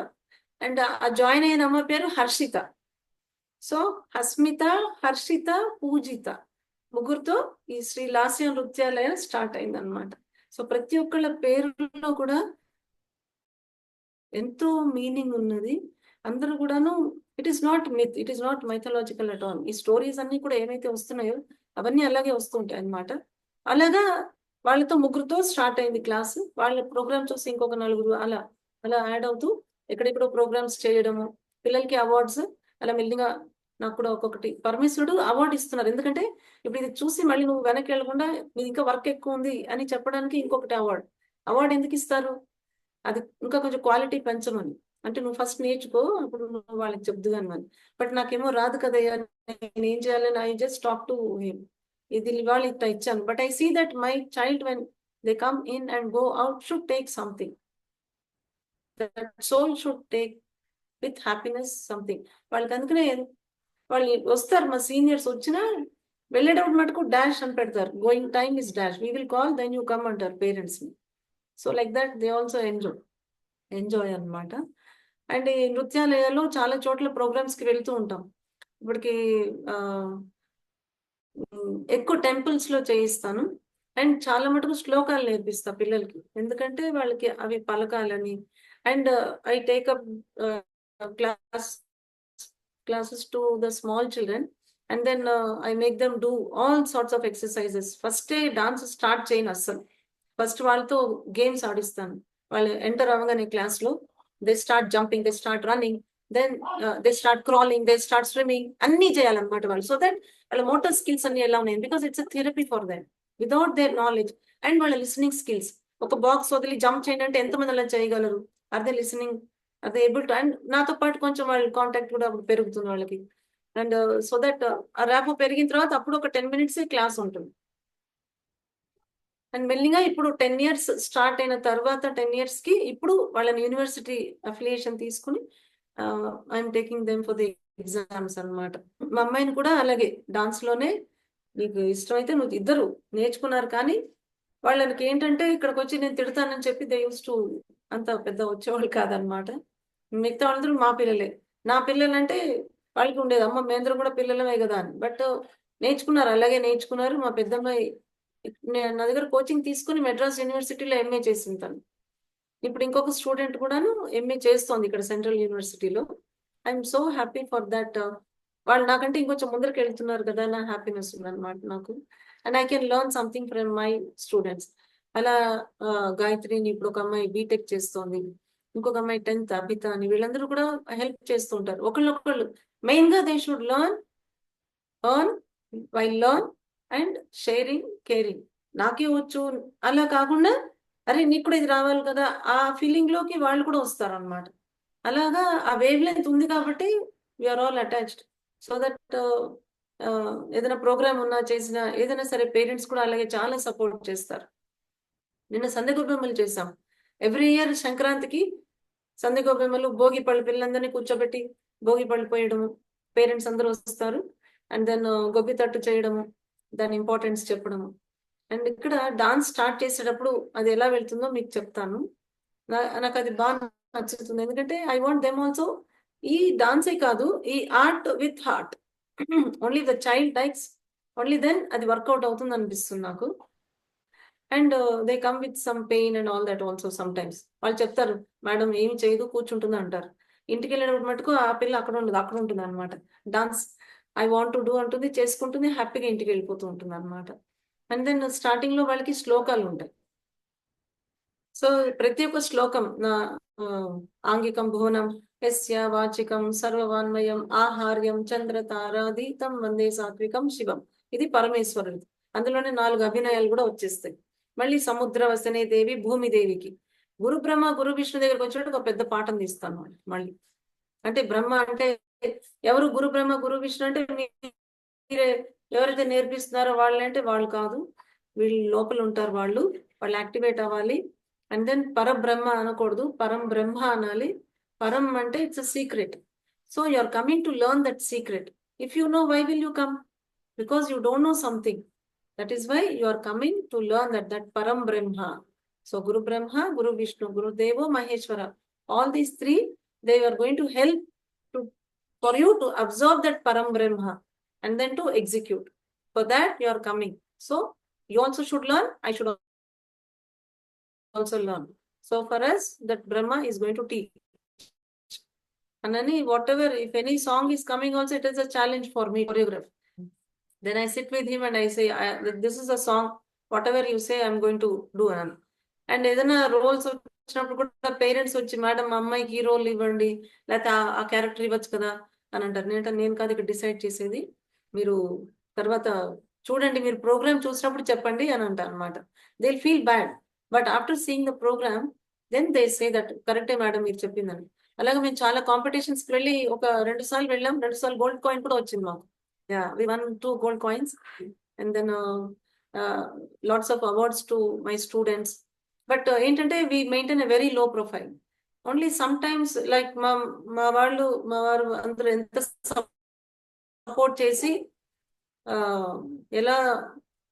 అండ్ ఆ జాయిన్ అయిన అమ్మాయి పేరు హర్షిత. సో హస్మిత, హర్షిత, పూజిత ముగ్గురుతో ఈ శ్రీ లాస్య నృత్యాలయం స్టార్ట్ అయింది అనమాట. సో ప్రతి ఒక్కళ్ళ పేరులో కూడా ఎంతో మీనింగ్ ఉన్నది. అందరూ కూడాను it is not myth, it is not mythological at all. ఈ స్టోరీస్ అన్ని కూడా ఏమైతే వస్తున్నాయో అవన్నీ అలాగే వస్తుంటాయి అనమాట. అలాగా వాళ్ళతో ముగ్గురుతో స్టార్ట్ అయింది క్లాస్. వాళ్ళ ప్రోగ్రామ్ చూసి ఇంకొక నలుగురు అలా అలా యాడ్ అవుతూ ఎక్కడెక్కడో ప్రోగ్రామ్స్ చేయడము, పిల్లలకి అవార్డ్స్ అలా మెల్లిగా. నాకు కూడా ఒక్కొక్కటి పరమేశ్వరుడు అవార్డు ఇస్తున్నారు. ఎందుకంటే ఇప్పుడు ఇది చూసి మళ్ళీ నువ్వు వెనక్కి వెళ్ళకుండా నీది ఇంకా వర్క్ ఎక్కువ ఉంది అని చెప్పడానికి ఇంకొకటి అవార్డు ఎందుకు ఇస్తారు? అది ఇంకా కొంచెం క్వాలిటీ పెంచమని. అంటే నువ్వు ఫస్ట్ నేర్చుకో, అప్పుడు నువ్వు వాళ్ళకి చెప్దుగాని అని. బట్ నాకేమో రాదు కదయ్యా, నేను ఏం చేయాలని I just talk to him. ఇది ఇవాళ ఇట్లా ఇచ్చాను. But I see that my child when they come in and go out should take something. That soul should take with happiness something. వాళ్ళకి అందుకనే వాళ్ళు వస్తారు, మా సీనియర్స్ వచ్చినా వెళ్ళేటప్పుడు మటుకు డాష్ అని పెడతారు. Going time is dash, we will call then you come అంటారు పేరెంట్స్ ని. So like that they also enjoy అనమాట. అండ్ ఈ నృత్యాలయాల్లో చాలా చోట్ల ప్రోగ్రామ్స్ కి వెళ్తూ ఉంటాం. ఇప్పటికి ఎక్కువ టెంపుల్స్ లో చేయిస్తాను. అండ్ చాలా మటుకు శ్లోకాలు నేర్పిస్తా పిల్లలకి, ఎందుకంటే వాళ్ళకి అవి పలకాలని. And I take up classes to the small children. And then I make them do all sorts of exercises. ఫస్టే డాన్స్ స్టార్ట్ చేయను అస్సలు. ఫస్ట్ వాళ్ళతో గేమ్స్ ఆడిస్తాను. వాళ్ళు ఎంటర్ అవ్వగానే క్లాస్లో they start jumping, they start running, then they start crawling, they start swimming, అన్ని చేయాలన్నమాట వాళ్ళు. సో దట్ వాళ్ళ మోటార్ స్కిల్స్ అన్ని ఎలా ఉన్నాయి, because it's a therapy for them without their knowledge. And వాళ్ళ లిసనింగ్ స్కిల్స్, ఒక బాక్స్ వదిలి జంప్ చేయండి అంటే ఎంతమంది అలా చేయగలరు? Are they listening, are they able to? And నాతో పాటు కొంచెం వాళ్ళ కాంటాక్ట్ కూడా అప్పుడు పెరుగుతుంది వాళ్ళకి. అండ్ సో దట్ ఆ ర్యాప్ పెరిగిన తర్వాత అప్పుడు ఒక 10 minutes క్లాస్ ఉంటుంది. అండ్ మెల్లిగా ఇప్పుడు 10 years స్టార్ట్ అయిన తర్వాత 10 years కి ఇప్పుడు వాళ్ళని యూనివర్సిటీ అఫిలియేషన్ తీసుకుని I'm taking them for the exams అన్నమాట. మా అమ్మాయిని కూడా అలాగే డాన్స్ లోనే, నీకు ఇష్టమైతే నువ్వు, ఇద్దరు నేర్చుకున్నారు. కానీ వాళ్ళకి ఏంటంటే ఇక్కడికి వచ్చి నేను తిడతానని చెప్పి దే యూస్ టు అంత పెద్ద వచ్చేవాళ్ళు కాదనమాట. మిగతా వాళ్ళందరూ మా పిల్లలే. నా పిల్లలు అంటే వాళ్ళకి ఉండేది, అమ్మ మేందరూ కూడా పిల్లలమే కదా అని. బట్ నేర్చుకున్నారు, అలాగే నేర్చుకున్నారు. మా పెద్దమ్మాయి నా దగ్గర కోచింగ్ తీసుకుని మెడ్రాస్ యూనివర్సిటీలో ఎంఏ చేసింది తను. ఇప్పుడు ఇంకొక స్టూడెంట్ కూడాను ఎంఏ చేస్తోంది ఇక్కడ సెంట్రల్ యూనివర్సిటీలో. I'm so happy for that. వాళ్ళు నాకంటే ఇంకొంచెం ముందరికి వెళ్తున్నారు కదా, నా హ్యాపీనెస్ ఉందన్నమాట నాకు. And I can learn something from my students. అలా గాయత్రిని ఇప్పుడు ఒక అమ్మాయి బీటెక్ చేస్తోంది, ఇంకొక అమ్మాయి 10th అభిత అని, వీళ్ళందరూ కూడా హెల్ప్ చేస్తూ ఉంటారు ఒకళ్ళొకళ్ళు. మెయిన్ గా they should earn while learn and sharing, caring. నాకే వచ్చు అలా కాకుండా, అరే నీకు కూడా ఇది రావాలి కదా, ఆ ఫీలింగ్ లోకి వాళ్ళు కూడా వస్తారు అనమాట. అలాగా ఆ వేవ్ లెంత్ ఉంది కాబట్టి we are all attached. So that ఏదైనా ప్రోగ్రామ్ ఉన్నా చేసినా ఏదైనా సరే పేరెంట్స్ కూడా అలాగే చాలా సపోర్ట్ చేస్తారు. నిన్న సందెగొబ్బెమ్మలు చేసాం. ఎవ్రీ ఇయర్ సంక్రాంతికి సందెగొబ్బెమ్మలు, భోగి పళ్ళు, పిల్లలందరినీ కూర్చోబెట్టి భోగి పళ్ళు పోయడము, పేరెంట్స్ అందరూ వస్తారు. అండ్ దెన్ గొబ్బి తట్టు చేయడము, దాని ఇంపార్టెన్స్ చెప్పడము. అండ్ ఇక్కడ డాన్స్ స్టార్ట్ చేసేటప్పుడు అది ఎలా వెళ్తుందో మీకు చెప్తాను. నాకు అది బాగా నచ్చుతుంది, ఎందుకంటే ఐ వాంట్ దెమ్ ఆల్సో. ఈ డాన్సే కాదు, ఈ art with heart. Only the child likes, only then అది వర్కౌట్ అవుతుంది అనిపిస్తుంది నాకు. And they come with some pain and all that also sometimes. వాళ్ళు చెప్తారు, మేడం ఏమి చేయదు కూర్చుంటుంది అంటారు. ఇంటికి వెళ్ళినప్పుడు మటుకు ఆ పిల్ల అక్కడ ఉండదు, అక్కడ ఉంటుంది అనమాట. Dance I want to do అంటుంది, చేసుకుంటుంది, హ్యాపీగా ఇంటికి వెళ్ళిపోతూ ఉంటుంది అనమాట. అండ్ దెన్ స్టార్టింగ్ లో వాళ్ళకి శ్లోకాలు ఉంటాయి. సో ప్రతి ఒక్క శ్లోకం నా ఆంగికం భువనం యస్య వాచికం సర్వవాన్మయం ఆహార్యం చంద్రతారాదీతం వందే సాత్వికం శివం. ఇది పరమేశ్వరుడు. అందులోనే 4 అభినయాలు కూడా వచ్చేస్తాయి. మళ్ళీ సముద్ర వసనే దేవి భూమిదేవికి. గురు బ్రహ్మ గురు విష్ణు దగ్గరకు వచ్చినట్టు ఒక పెద్ద పాఠం తీస్తాను మళ్ళీ. అంటే బ్రహ్మ అంటే ఎవరు, గురు బ్రహ్మ గురు విష్ణు అంటే మీరే ఎవరైతే నేర్పిస్తున్నారో వాళ్ళంటే వాళ్ళు కాదు, వీళ్ళు లోపల ఉంటారు, వాళ్ళు యాక్టివేట్ అవ్వాలి. అండ్ దెన్ పరబ్రహ్మ అనకూడదు, పరం బ్రహ్మ అనాలి. పరం అంటే it's a secret. So you are coming to learn that secret. If you know, why will you come? Because you don't know something. That is why you are coming to learn that Param Brahma. So గురు బ్రహ్మ గురు విష్ణు గురు దేవో Maheshwara, all these three, they are going to help to for you to absorb that param brahma and then to execute. For that you are coming. So you also should learn, I should also learn. So for us, that brahma is going to teach. And then whatever, if any song is coming also, it is a challenge for me, choreograph. Then I sit with him and I say, this is a song, whatever you say I'm going to do. And ఏదైనా roles వచ్చినప్పుడు కూడా parents వచ్చి, madam మా అమ్మాయికి ఈ role ఇవ్వండి, లేకపోతే ఆ క్యారెక్టర్ ఇవ్వచ్చు కదా అని అంటారు. నేను కాదు ఇక్కడ డిసైడ్ చేసేది, మీరు తర్వాత చూడండి, మీరు ప్రోగ్రామ్ చూసినప్పుడు చెప్పండి అని అంటారు అనమాట. They feel bad, but after seeing the programme then they say that కరెక్టే మేడం మీరు చెప్పిందని. అలాగే మేము చాలా కాంపిటీషన్స్ వెళ్ళి ఒక 2 సార్లు వెళ్ళాం, 2 సార్లు గోల్డ్ కాయిన్ కూడా వచ్చింది మాకు. We won 2 gold coins and then lots of awards to my students. But ఏంటంటే we maintain a very low profile. Only sometimes like మా వారు అందరూ ఎంత సపోర్ట్ చేసి ఎలా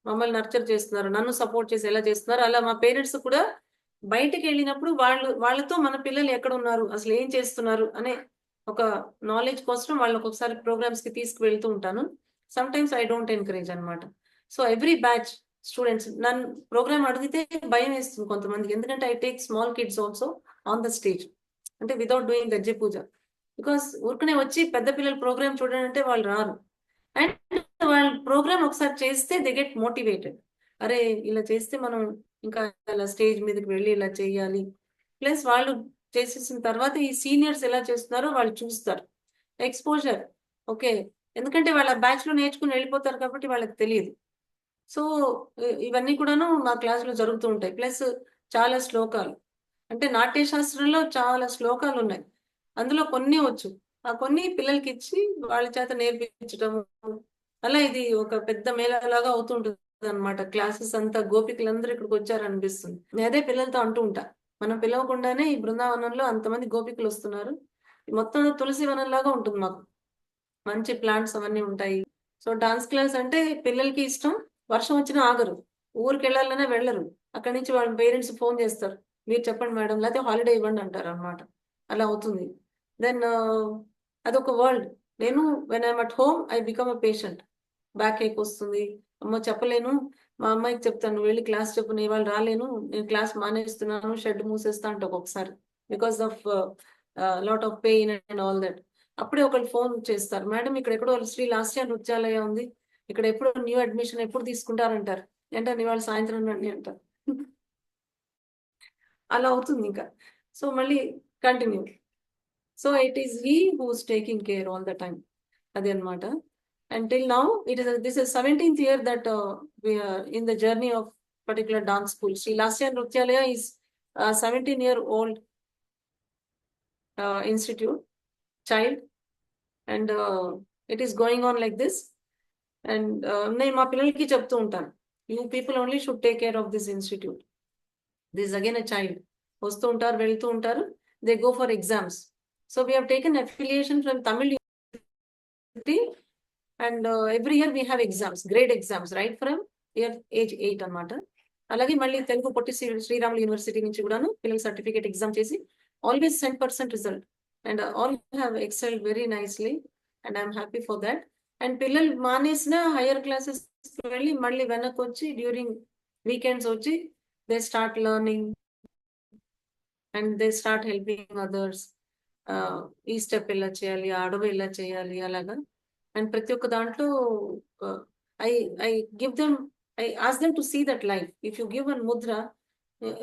మమ్మల్ని నర్చర్ చేస్తున్నారు, నన్ను సపోర్ట్ చేసి ఎలా చేస్తున్నారు, అలా మా పేరెంట్స్ కూడా బయటకు వెళ్ళినప్పుడు వాళ్ళతో మన పిల్లలు ఎక్కడ ఉన్నారు, అసలు ఏం చేస్తున్నారు అనే ఒక నాలెడ్జ్ కోసం వాళ్ళు ఒక్కొక్కసారి ప్రోగ్రామ్స్ కి తీసుకువెళ్తూ ఉంటాను. Some times I don't encourage అనమాట. సో ఎవ్రీ బ్యాచ్ స్టూడెంట్స్ నన్ను ప్రోగ్రామ్ అడిగితే భయం వేస్తుంది కొంతమందికి, ఎందుకంటే I take small kids also on the stage, అంటే వితౌట్ డూయింగ్ గజ్జె పూజ. బికాస్ ఊరికనే వచ్చి పెద్ద పిల్లల ప్రోగ్రామ్ చూడాలంటే వాళ్ళు రారు. అండ్ వాళ్ళ ప్రోగ్రామ్ ఒకసారి చేస్తే దే గెట్ మోటివేటెడ్. అరే ఇలా చేస్తే మనం ఇంకా ఇలా స్టేజ్ మీదకి వెళ్ళి ఇలా చేయాలి. ప్లస్ వాళ్ళు చేసేసిన తర్వాత ఈ సీనియర్స్ ఎలా చేస్తున్నారో వాళ్ళు చూస్తారు. ఎక్స్పోజర్. ఓకే. ఎందుకంటే వాళ్ళ బ్యాచ్ లో నేర్చుకుని వెళ్ళిపోతారు కాబట్టి వాళ్ళకి తెలియదు. సో ఇవన్నీ కూడాను మా క్లాసులో జరుగుతూ ఉంటాయి. ప్లస్ చాలా శ్లోకాలు. అంటే నాట్య శాస్త్రంలో చాలా శ్లోకాలు ఉన్నాయి. అందులో కొన్ని వచ్చు. ఆ కొన్ని పిల్లలకి ఇచ్చి వాళ్ళ చేత నేర్పించటము. అలా ఇది ఒక పెద్ద మేళలాగా అవుతుంటుంది అనమాట. క్లాసెస్ అంతా గోపికలందరూ ఇక్కడికి వచ్చారనిపిస్తుంది. నేను అదే పిల్లలతో అంటూ ఉంటా. మనం పిలవకుండానే ఈ బృందావనంలో అంతమంది గోపికలు వస్తున్నారు. మొత్తం తులసి వనంలాగా ఉంటుంది మాకు. మంచి ప్లాంట్స్ అవన్నీ ఉంటాయి. సో డాన్స్ క్లాస్ అంటే పిల్లలకి ఇష్టం. వర్షం వచ్చినా ఆగరు. ఊరికి వెళ్ళాలనే వెళ్ళరు. అక్కడి నుంచి వాళ్ళ పేరెంట్స్ ఫోన్ చేస్తారు. మీరు చెప్పండి మేడం, లేకపోతే హాలిడే ఇవ్వండి అంటారు అనమాట. అలా అవుతుంది. దెన్ అదొక వరల్డ్. నేను when I'm at home I become a patient. Back ache వస్తుంది. అమ్మ చెప్పలేను. మా అమ్మాయికి చెప్తాను, నువ్వు వెళ్ళి క్లాస్ చెప్పు, నేను ఇవాళ రాలేను, నేను క్లాస్ మానేస్తున్నాను, షెడ్ మూసేస్తా అంట ఒక్కొక్కసారి. Because of lot of pain and all that. అప్పుడే ఒకళ్ళు ఫోన్ చేస్తారు, మేడం ఇక్కడ ఎక్కడో శ్రీ లాస్య నృత్యాలయం ఉంది, ఇక్కడ ఎప్పుడు న్యూ అడ్మిషన్ ఎప్పుడు తీసుకుంటారంటారు. ఏంటంటే ఇవాళ సాయంత్రం రండి అంటారు. అలా అవుతుంది ఇంకా. సో మళ్ళీ continue. So it is he who's taking care all the time. అది అనమాట. Until now, this is 17th year that we are in the journey of particular dance school. Sri Lasya Nrityalayam is a 17-year-old institute, child, and it is going on like this. And నేను మా పిల్లలకి చెప్తూ ఉంటాను, you people only should take care of this institute. This is again a child. వస్తూ ఉంటారు, వెళ్తూ ఉంటారు, they go for exams. So we have taken affiliation from Tamil University. And every year we have exams, grade exams, right from year age 8 అన్నమాట. అలాగే మళ్ళీ Telugu Potti Sriramulu university నుంచి కూడాను పిల్లలు సర్టిఫికేట్ ఎగ్జామ్ చేసి always 100% result. And all have excelled very nicely and I'm happy for that. And పిల్లలు మానేసిన higher classes వెళ్ళి మళ్ళీ వెనక్కి వచ్చి డ్యూరింగ్ వీకెండ్స్ వచ్చి they start learning and they start helping others. ఈ స్టెప్ ఇలా చేయాలి, ఆ అడుగు ఇలా చేయాలి, అలాగా. అండ్ ప్రతి ఒక్క దాంట్లో I I give them, I ask them to see that life. If you give an mudra,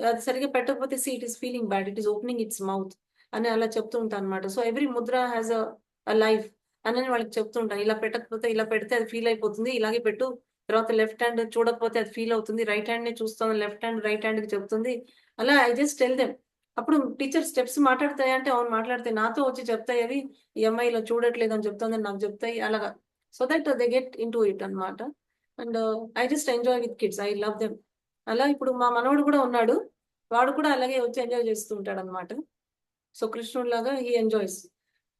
అది సరిగ్గా పెట్టకపోతే see it is feeling bad, it is opening its mouth అని అలా చెప్తూ ఉంటాను అనమాట. So every mudra has a life అని వాళ్ళకి చెప్తూ ఉంటాను. ఇలా పెట్టకపోతే, ఇలా పెడితే అది ఫీల్ అయిపోతుంది, ఇలాగే పెట్టు. తర్వాత లెఫ్ట్ హ్యాండ్ చూడకపోతే అది ఫీల్ అవుతుంది, రైట్ హ్యాండ్ నే చూస్తాను, లెఫ్ట్ హ్యాండ్ రైట్ హ్యాండ్ కి చెప్తుంది. అలా ఐ జస్ట్ టెల్ దెమ్. అప్పుడు టీచర్ స్టెప్స్ మాట్లాడతాయి అంటే అవును మాట్లాడతాయి, నాతో వచ్చి చెప్తాయి అవి, ఈ అమ్మాయి ఇలా చూడట్లేదు అని చెప్తుంది నాకు చెప్తాయి అలాగా. So that they get in to it అనమాట. And I just enjoy with kids, I love them. అలా ఇప్పుడు మా మనవడు కూడా ఉన్నాడు, వాడు కూడా అలాగే వచ్చి ఎంజాయ్ చేస్తూ ఉంటాడు అనమాట. సో కృష్ణుడు లాగా హీ ఎంజాయ్స్.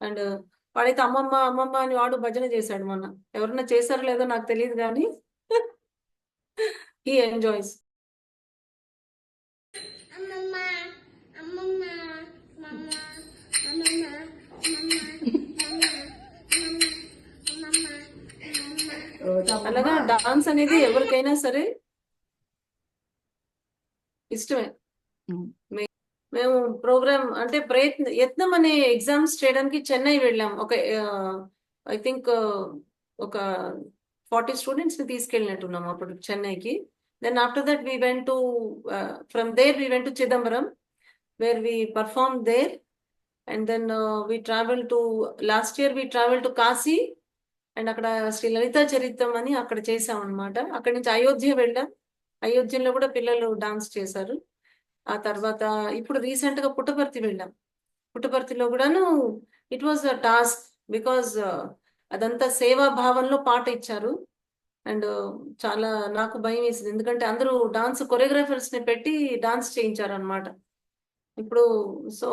అండ్ వాడైతే అమ్మమ్మ అమ్మమ్మ అని వాడు భజన చేశాడు మొన్న. ఎవరన్నా చేశారో లేదో నాకు తెలియదు కానీ హీ ఎంజాయ్స్. అలాగా డాన్స్ అనేది ఎవరికైనా సరే ఇష్టమే. మేము ప్రోగ్రామ్ అంటే యత్నం అనే ఎగ్జామ్స్ చేయడానికి చెన్నై వెళ్ళాం. ఒక ఐ థింక్ ఒక 40 స్టూడెంట్స్ ని తీసుకెళ్ళినట్టున్నాం అప్పుడు చెన్నైకి. Then after that we went to from there we went to Chidambaram where we perform there. And then we travel to last year we travel to Kashi. And అక్కడ శ్రీ లలితా చరిత్రం అని అక్కడ చేసాం అనమాట. అక్కడి నుంచి అయోధ్య వెళ్ళాం. అయోధ్యలో కూడా పిల్లలు డాన్స్ చేశారు. ఆ తర్వాత ఇప్పుడు రీసెంట్ గా పుట్టపర్తి వెళ్ళాం. పుట్టపర్తిలో కూడాను it was a task, because అదంతా సేవా భావంలో పాట ఇచ్చారు. అండ్ చాలా నాకు భయం వేసింది, ఎందుకంటే అందరూ డాన్స్ కొరియోగ్రాఫర్స్ ని పెట్టి డాన్స్ చేయించారు అనమాట ఇప్పుడు. సో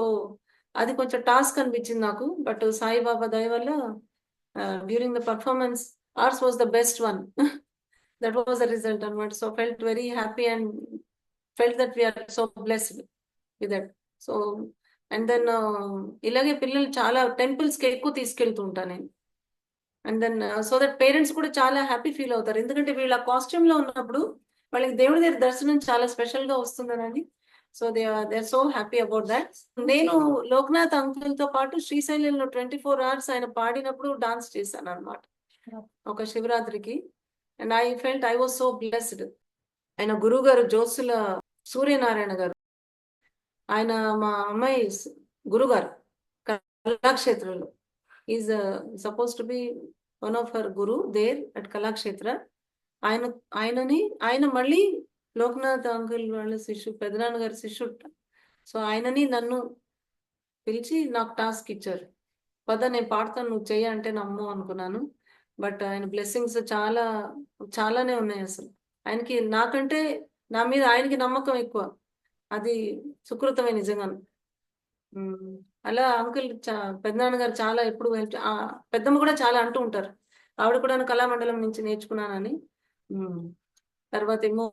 అది కొంచెం టాస్క్ అనిపించింది నాకు. బట్ సాయిబాబా దయ వల్ల during the performance ours was the best one. That was the result అనమాట. So felt very happy and felt that we are so blessed with that. So and then ఇలాగే పిల్లలు చాలా టెంపుల్స్ కి ఎక్కువ తీసుకెళ్తూ ఉంటాను నేను. And then so that parents కూడా చాలా హ్యాపీ ఫీల్ అవుతారు, ఎందుకంటే వీళ్ళ కాస్ట్యూమ్ లో ఉన్నప్పుడు వాళ్ళకి దేవుడి దగ్గర దర్శనం చాలా స్పెషల్ గా వస్తుందనండి. So they are so happy about that. నేను లోక్నాథ్ అంకుల్ తో పాటు శ్రీశైలంలో 24 hours ఆయన పాడినప్పుడు డాన్స్ చేశాను అనమాట. ఒక శివరాత్రికి. And I felt I was so blessed. ఆయన గురువు గారు జోసుల సూర్యనారాయణ గారు, ఆయన మా అమ్మాయి గురుగారు కళాక్షేత్రంలో. Is suppose to be one of her guru there at Kalakshetra. ఆయన ఆయన మళ్ళీ లోక్నాథ్ అంకుల్ వాళ్ళ శిష్యుడు, పెదనాన్న గారి శిష్యుడు. సో ఆయనని నన్ను పిలిచి నాకు టాస్క్ ఇచ్చారు, పద నేను పాడతాను, నువ్వు చెయ్యి అంటే నమ్ము అనుకున్నాను. బట్ ఆయన బ్లెస్సింగ్స్ చాలానే ఉన్నాయి అసలు. ఆయనకి నాకంటే నా మీద ఆయనకి నమ్మకం ఎక్కువ. అది సుకృతమే నిజంగాను. అలా అంకుల్ పెద్దనాన్న గారు చాలా ఎప్పుడు పెద్దమ్మ కూడా చాలా అంటూ ఉంటారు, ఆవిడ కూడా కళామండలం నుంచి నేర్చుకున్నానని. తర్వాత ఏమో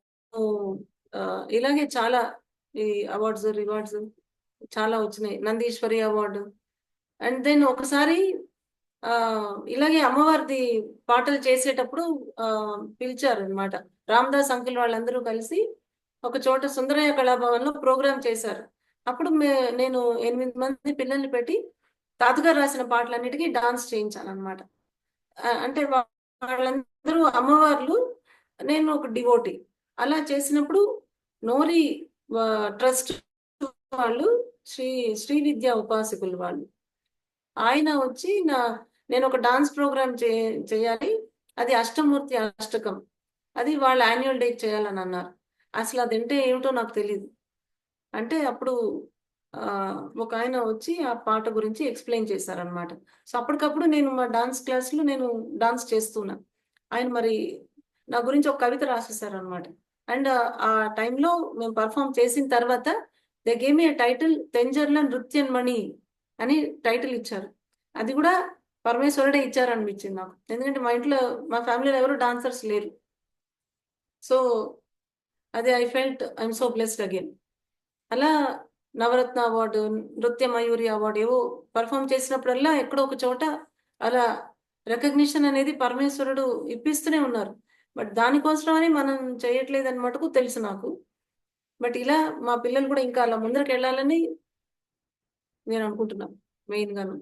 ఇలాగే చాలా ఈ అవార్డ్స్ రివార్డ్స్ చాలా వచ్చినాయి, నందీశ్వరి అవార్డు. అండ్ దెన్ ఒకసారి ఇలాగే అమ్మవారిది పాటలు చేసేటప్పుడు పిలిచారు అనమాట. రామదాస్ అంకుల్ వాళ్ళందరూ కలిసి ఒక చోట సుందరయ్య కళాభవన్ లో ప్రోగ్రామ్ చేశారు. అప్పుడు నేను 8 మంది పిల్లల్ని పెట్టి తాతగారు రాసిన పాటలన్నిటికీ డాన్స్ చేయించాను అనమాట. అంటే వాళ్ళందరూ అమ్మవార్లు, నేను ఒక డివోటీ. అలా చేసినప్పుడు నోరి ట్రస్ట్ వాళ్ళు, శ్రీ విద్యా ఉపాసకులు వాళ్ళు, ఆయన వచ్చి నేను ఒక డాన్స్ ప్రోగ్రామ్ చేయాలి, అది అష్టమూర్తి అష్టకం, అది వాళ్ళ యాన్యువల్ డే చేయాలని అన్నారు. అసలు అదంటే ఏమిటో నాకు తెలియదు. అంటే అప్పుడు ఒక ఆయన వచ్చి ఆ పాట గురించి ఎక్స్ప్లెయిన్ చేశారనమాట. సో అప్పటికప్పుడు నేను మా డాన్స్ క్లాస్లో నేను డాన్స్ చేస్తున్నా. ఆయన మరి నా గురించి ఒక కవిత రాసేసారనమాట. అండ్ ఆ టైంలో మేము పర్ఫామ్ చేసిన తర్వాత దే గేవ్ మీ టైటిల్ తెంజర్ల నృత్యన్మణి అని టైటిల్ ఇచ్చారు. అది కూడా పరమేశ్వరుడే ఇచ్చారనిపించింది నాకు, ఎందుకంటే మా ఇంట్లో మా ఫ్యామిలీలో ఎవరు డాన్సర్స్ లేరు. సో అది I felt I'm so blessed again. అలా నవరత్న అవార్డు, నృత్య మయూరి అవార్డు ఏవో పర్ఫామ్ చేసినప్పుడల్లా ఎక్కడో ఒక చోట అలా రికగ్నిషన్ అనేది పరమేశ్వరుడు ఇప్పిస్తూనే ఉన్నారు. బట్ దానికోసమని మనం చేయట్లేదు అని మటుకు తెలుసు నాకు. బట్ ఇలా మా పిల్లలు కూడా ఇంకా అలా ముందరికి వెళ్ళాలని నేను అనుకుంటున్నాను మెయిన్ గాను.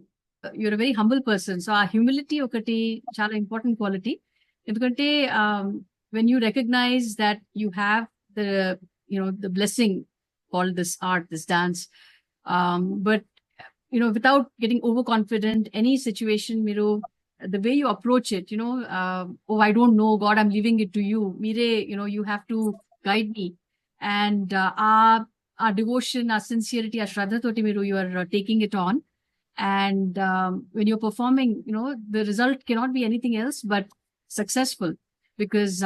You're very humble person. So ఆ హ్యూమిలిటీ ఒకటి చాలా ఇంపార్టెంట్ క్వాలిటీ. ఎందుకంటే when you recognize that you have the blessing called this art, this dance, but without getting overconfident, any situation, the way you approach it, oh, I don't know, God, I'm leaving it to you. Mere, you have to guide me. And our devotion, our sincerity, our shraddha toti you are taking it on. And when you're performing, the result cannot be anything else but successful, because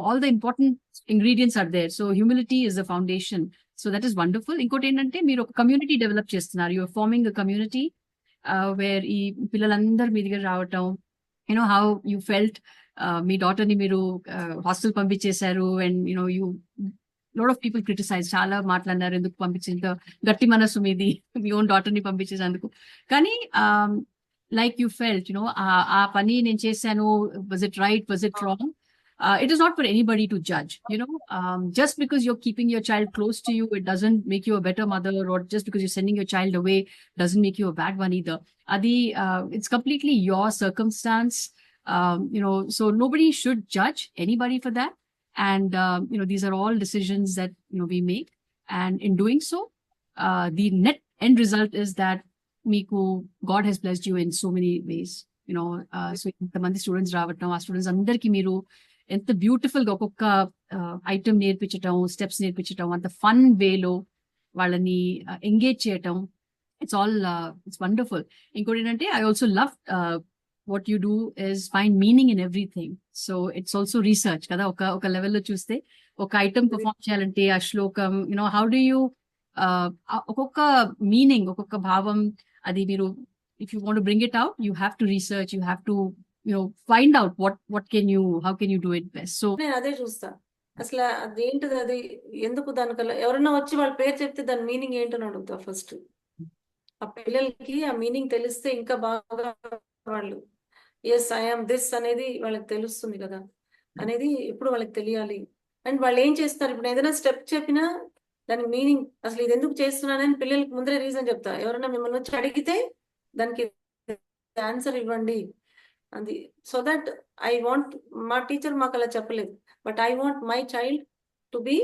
all the important ingredients are there. So humility is the foundation. So that is wonderful. Inkoti endante meer oka community develop chestunnaru. You are forming a community where ee pillalandaru mee దగ్గర రావటం, how you felt me daughter ni మీరు hostel పంపించేశారు, and you lot of people criticize, చాలా మాట్లాడినారు, ఎందుకు పంపించేంత గట్టి మనసు మీది మీ ఓన్ డాటర్ ని పంపించేందుకు. కానీ లైక్ యూ ఫెల్ట్ ఆ పని నేను చేశాను, was it right, was it wrong? It is not for anybody to judge. Just because you're keeping your child close to you, it doesn't make you a better mother, or just because you're sending your child away doesn't make you a bad one either. Adi it's completely your circumstance. So nobody should judge anybody for that. And these are all decisions that we make, and in doing so the net end result is that meeku God has blessed you in so many ways. So ఇంతమంది students రావటం, ఆ students అందరికీ మీరు ఎంత beautiful గా ఒక్కొక్క item నేర్పించటం, steps నేర్పించటం, అంత fun వేలో వాళ్ళని ఎంగేజ్ చేయటం, it's wonderful. ఇంకోటి ఏంటంటే I also love what you do is find meaning in everything. So it's also research kada oka level lo chuste oka item perform cheyalante a shlokam, how do you oka meaning, oka bhavam, adi meeru if you want to bring it out, you have to research, you have to find out how can you do it best. So నేను అదే చూస్తా, అసలు అదేంటిది, అది ఎందుకు, దానికల్లా ఎవరన్నా వచ్చి వాళ్ళ పేరు చెప్తే దాని మీనింగ్ ఏంటని అడుగుతా ఫస్ట్. ఆ పిల్లలకి ఆ మీనింగ్ తెలిస్తే ఇంకా బాగా వాళ్ళు ఎస్ ఐ ఆమ్ దిస్ అనేది వాళ్ళకి తెలుస్తుంది కదా, అనేది ఇప్పుడు వాళ్ళకి తెలియాలి. అండ్ వాళ్ళు ఏం చేస్తారు, ఇప్పుడు ఏదైనా స్టెప్ చెప్పినా దానికి మీనింగ్, అసలు ఇది ఎందుకు చేస్తున్నానని పిల్లలకి ముందరే రీజన్ చెప్తా. ఎవరైనా మిమ్మల్ని వచ్చి అడిగితే దానికి ఆన్సర్ ఇవ్వండి, అది సో దట్ ఐ వాంట్, మా టీచర్ మాకు అలా చెప్పలేదు, but I want my child to be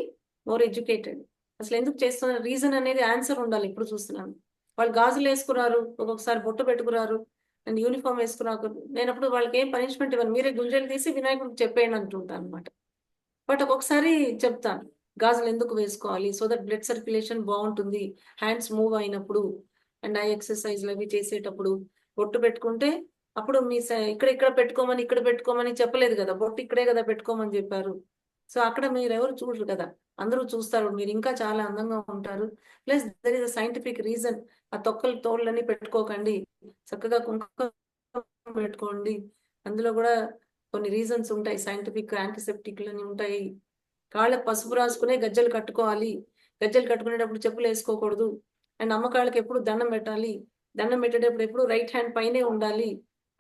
more educated. అసలు ఎందుకు చేస్తున్న రీజన్ అనేది ఆన్సర్ ఉండాలి. ఇప్పుడు చూస్తున్నాను వాళ్ళు గాజులు వేసుకున్నారు, ఒక్కొక్కసారి బొట్టు పెట్టుకున్నారు అండ్ యూనిఫామ్ వేసుకున్నారు. నేను అప్పుడు వాళ్ళకి ఏం పనిష్మెంట్ ఇవ్వను, మీరే గుంజలు తీసి వినాయకుడికి చెప్పేయండి అంటుంటాను అనమాట. బట్ ఒక్కొక్కసారి చెప్తాను గాజులు ఎందుకు వేసుకోవాలి, సో దట్ బ్లడ్ సర్క్యులేషన్ బాగుంటుంది హ్యాండ్స్ మూవ్ అయినప్పుడు అండ్ ఐ ఎక్సర్సైజ్లు అవి చేసేటప్పుడు. బొట్టు పెట్టుకుంటే అప్పుడు మీ ఇక్కడ పెట్టుకోమని ఇక్కడ పెట్టుకోమని చెప్పలేదు కదా, బొట్టు ఇక్కడే కదా పెట్టుకోమని చెప్పారు. సో అక్కడ మీరు ఎవరు చూడరు కదా, అందరూ చూస్తారు, మీరు ఇంకా చాలా అందంగా ఉంటారు. Plus there is a scientific reason. ఆ తొక్కలు తోళ్ళని పెట్టుకోకండి, చక్కగా కుంకుమ పెట్టుకోండి. అందులో కూడా కొన్ని రీజన్స్ ఉంటాయి, సైంటిఫిక్ యాంటీసెప్టిక్లు అని ఉంటాయి. కాళ్ళకు పసుపు రాసుకునే గజ్జలు కట్టుకోవాలి, గజ్జలు కట్టుకునేటప్పుడు చెప్పులు వేసుకోకూడదు. అండ్ అమ్మకాళ్ళకి ఎప్పుడు దండం పెట్టాలి, దండం పెట్టేటప్పుడు ఎప్పుడు రైట్ హ్యాండ్ పైనే ఉండాలి.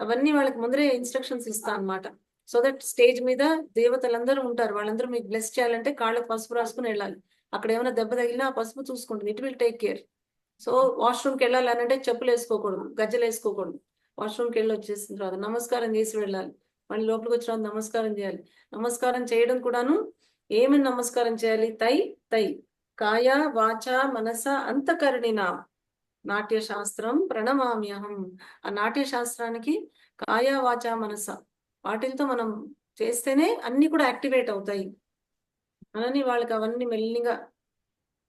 అవన్నీ వాళ్ళకి ముందరే ఇన్స్ట్రక్షన్స్ ఇస్తా అనమాట. సో దట్ స్టేజ్ మీద దేవతలందరూ ఉంటారు, వాళ్ళందరూ మీకు బ్లెస్ చేయాలంటే కాళ్ళకు పసుపు రాసుకుని వెళ్ళాలి. అక్కడ ఏమైనా దెబ్బ తగిలినా ఆ పసుపు చూసుకుంటుంది, it will take care. So వాష్రూమ్కి వెళ్ళాలి అని అంటే చెప్పులు వేసుకోకూడదు, గజ్జలు వేసుకోకూడదు. వాష్రూమ్కి వెళ్ళి వచ్చేసిన తర్వాత నమస్కారం చేసి వెళ్ళాలి, మళ్ళీ లోపలికి వచ్చిన తర్వాత నమస్కారం చేయాలి. నమస్కారం చేయడం కూడాను ఏమని నమస్కారం చేయాలి, తై తై కాయ వాచ మనస అంతఃకరణినా నాట్య శాస్త్రం ప్రణమామ్యహం. ఆ నాట్య శాస్త్రానికి కాయ వాచ మనస వాటితో మనం చేస్తేనే అన్ని కూడా యాక్టివేట్ అవుతాయి అని వాళ్ళకి అవన్నీ మెల్లిగా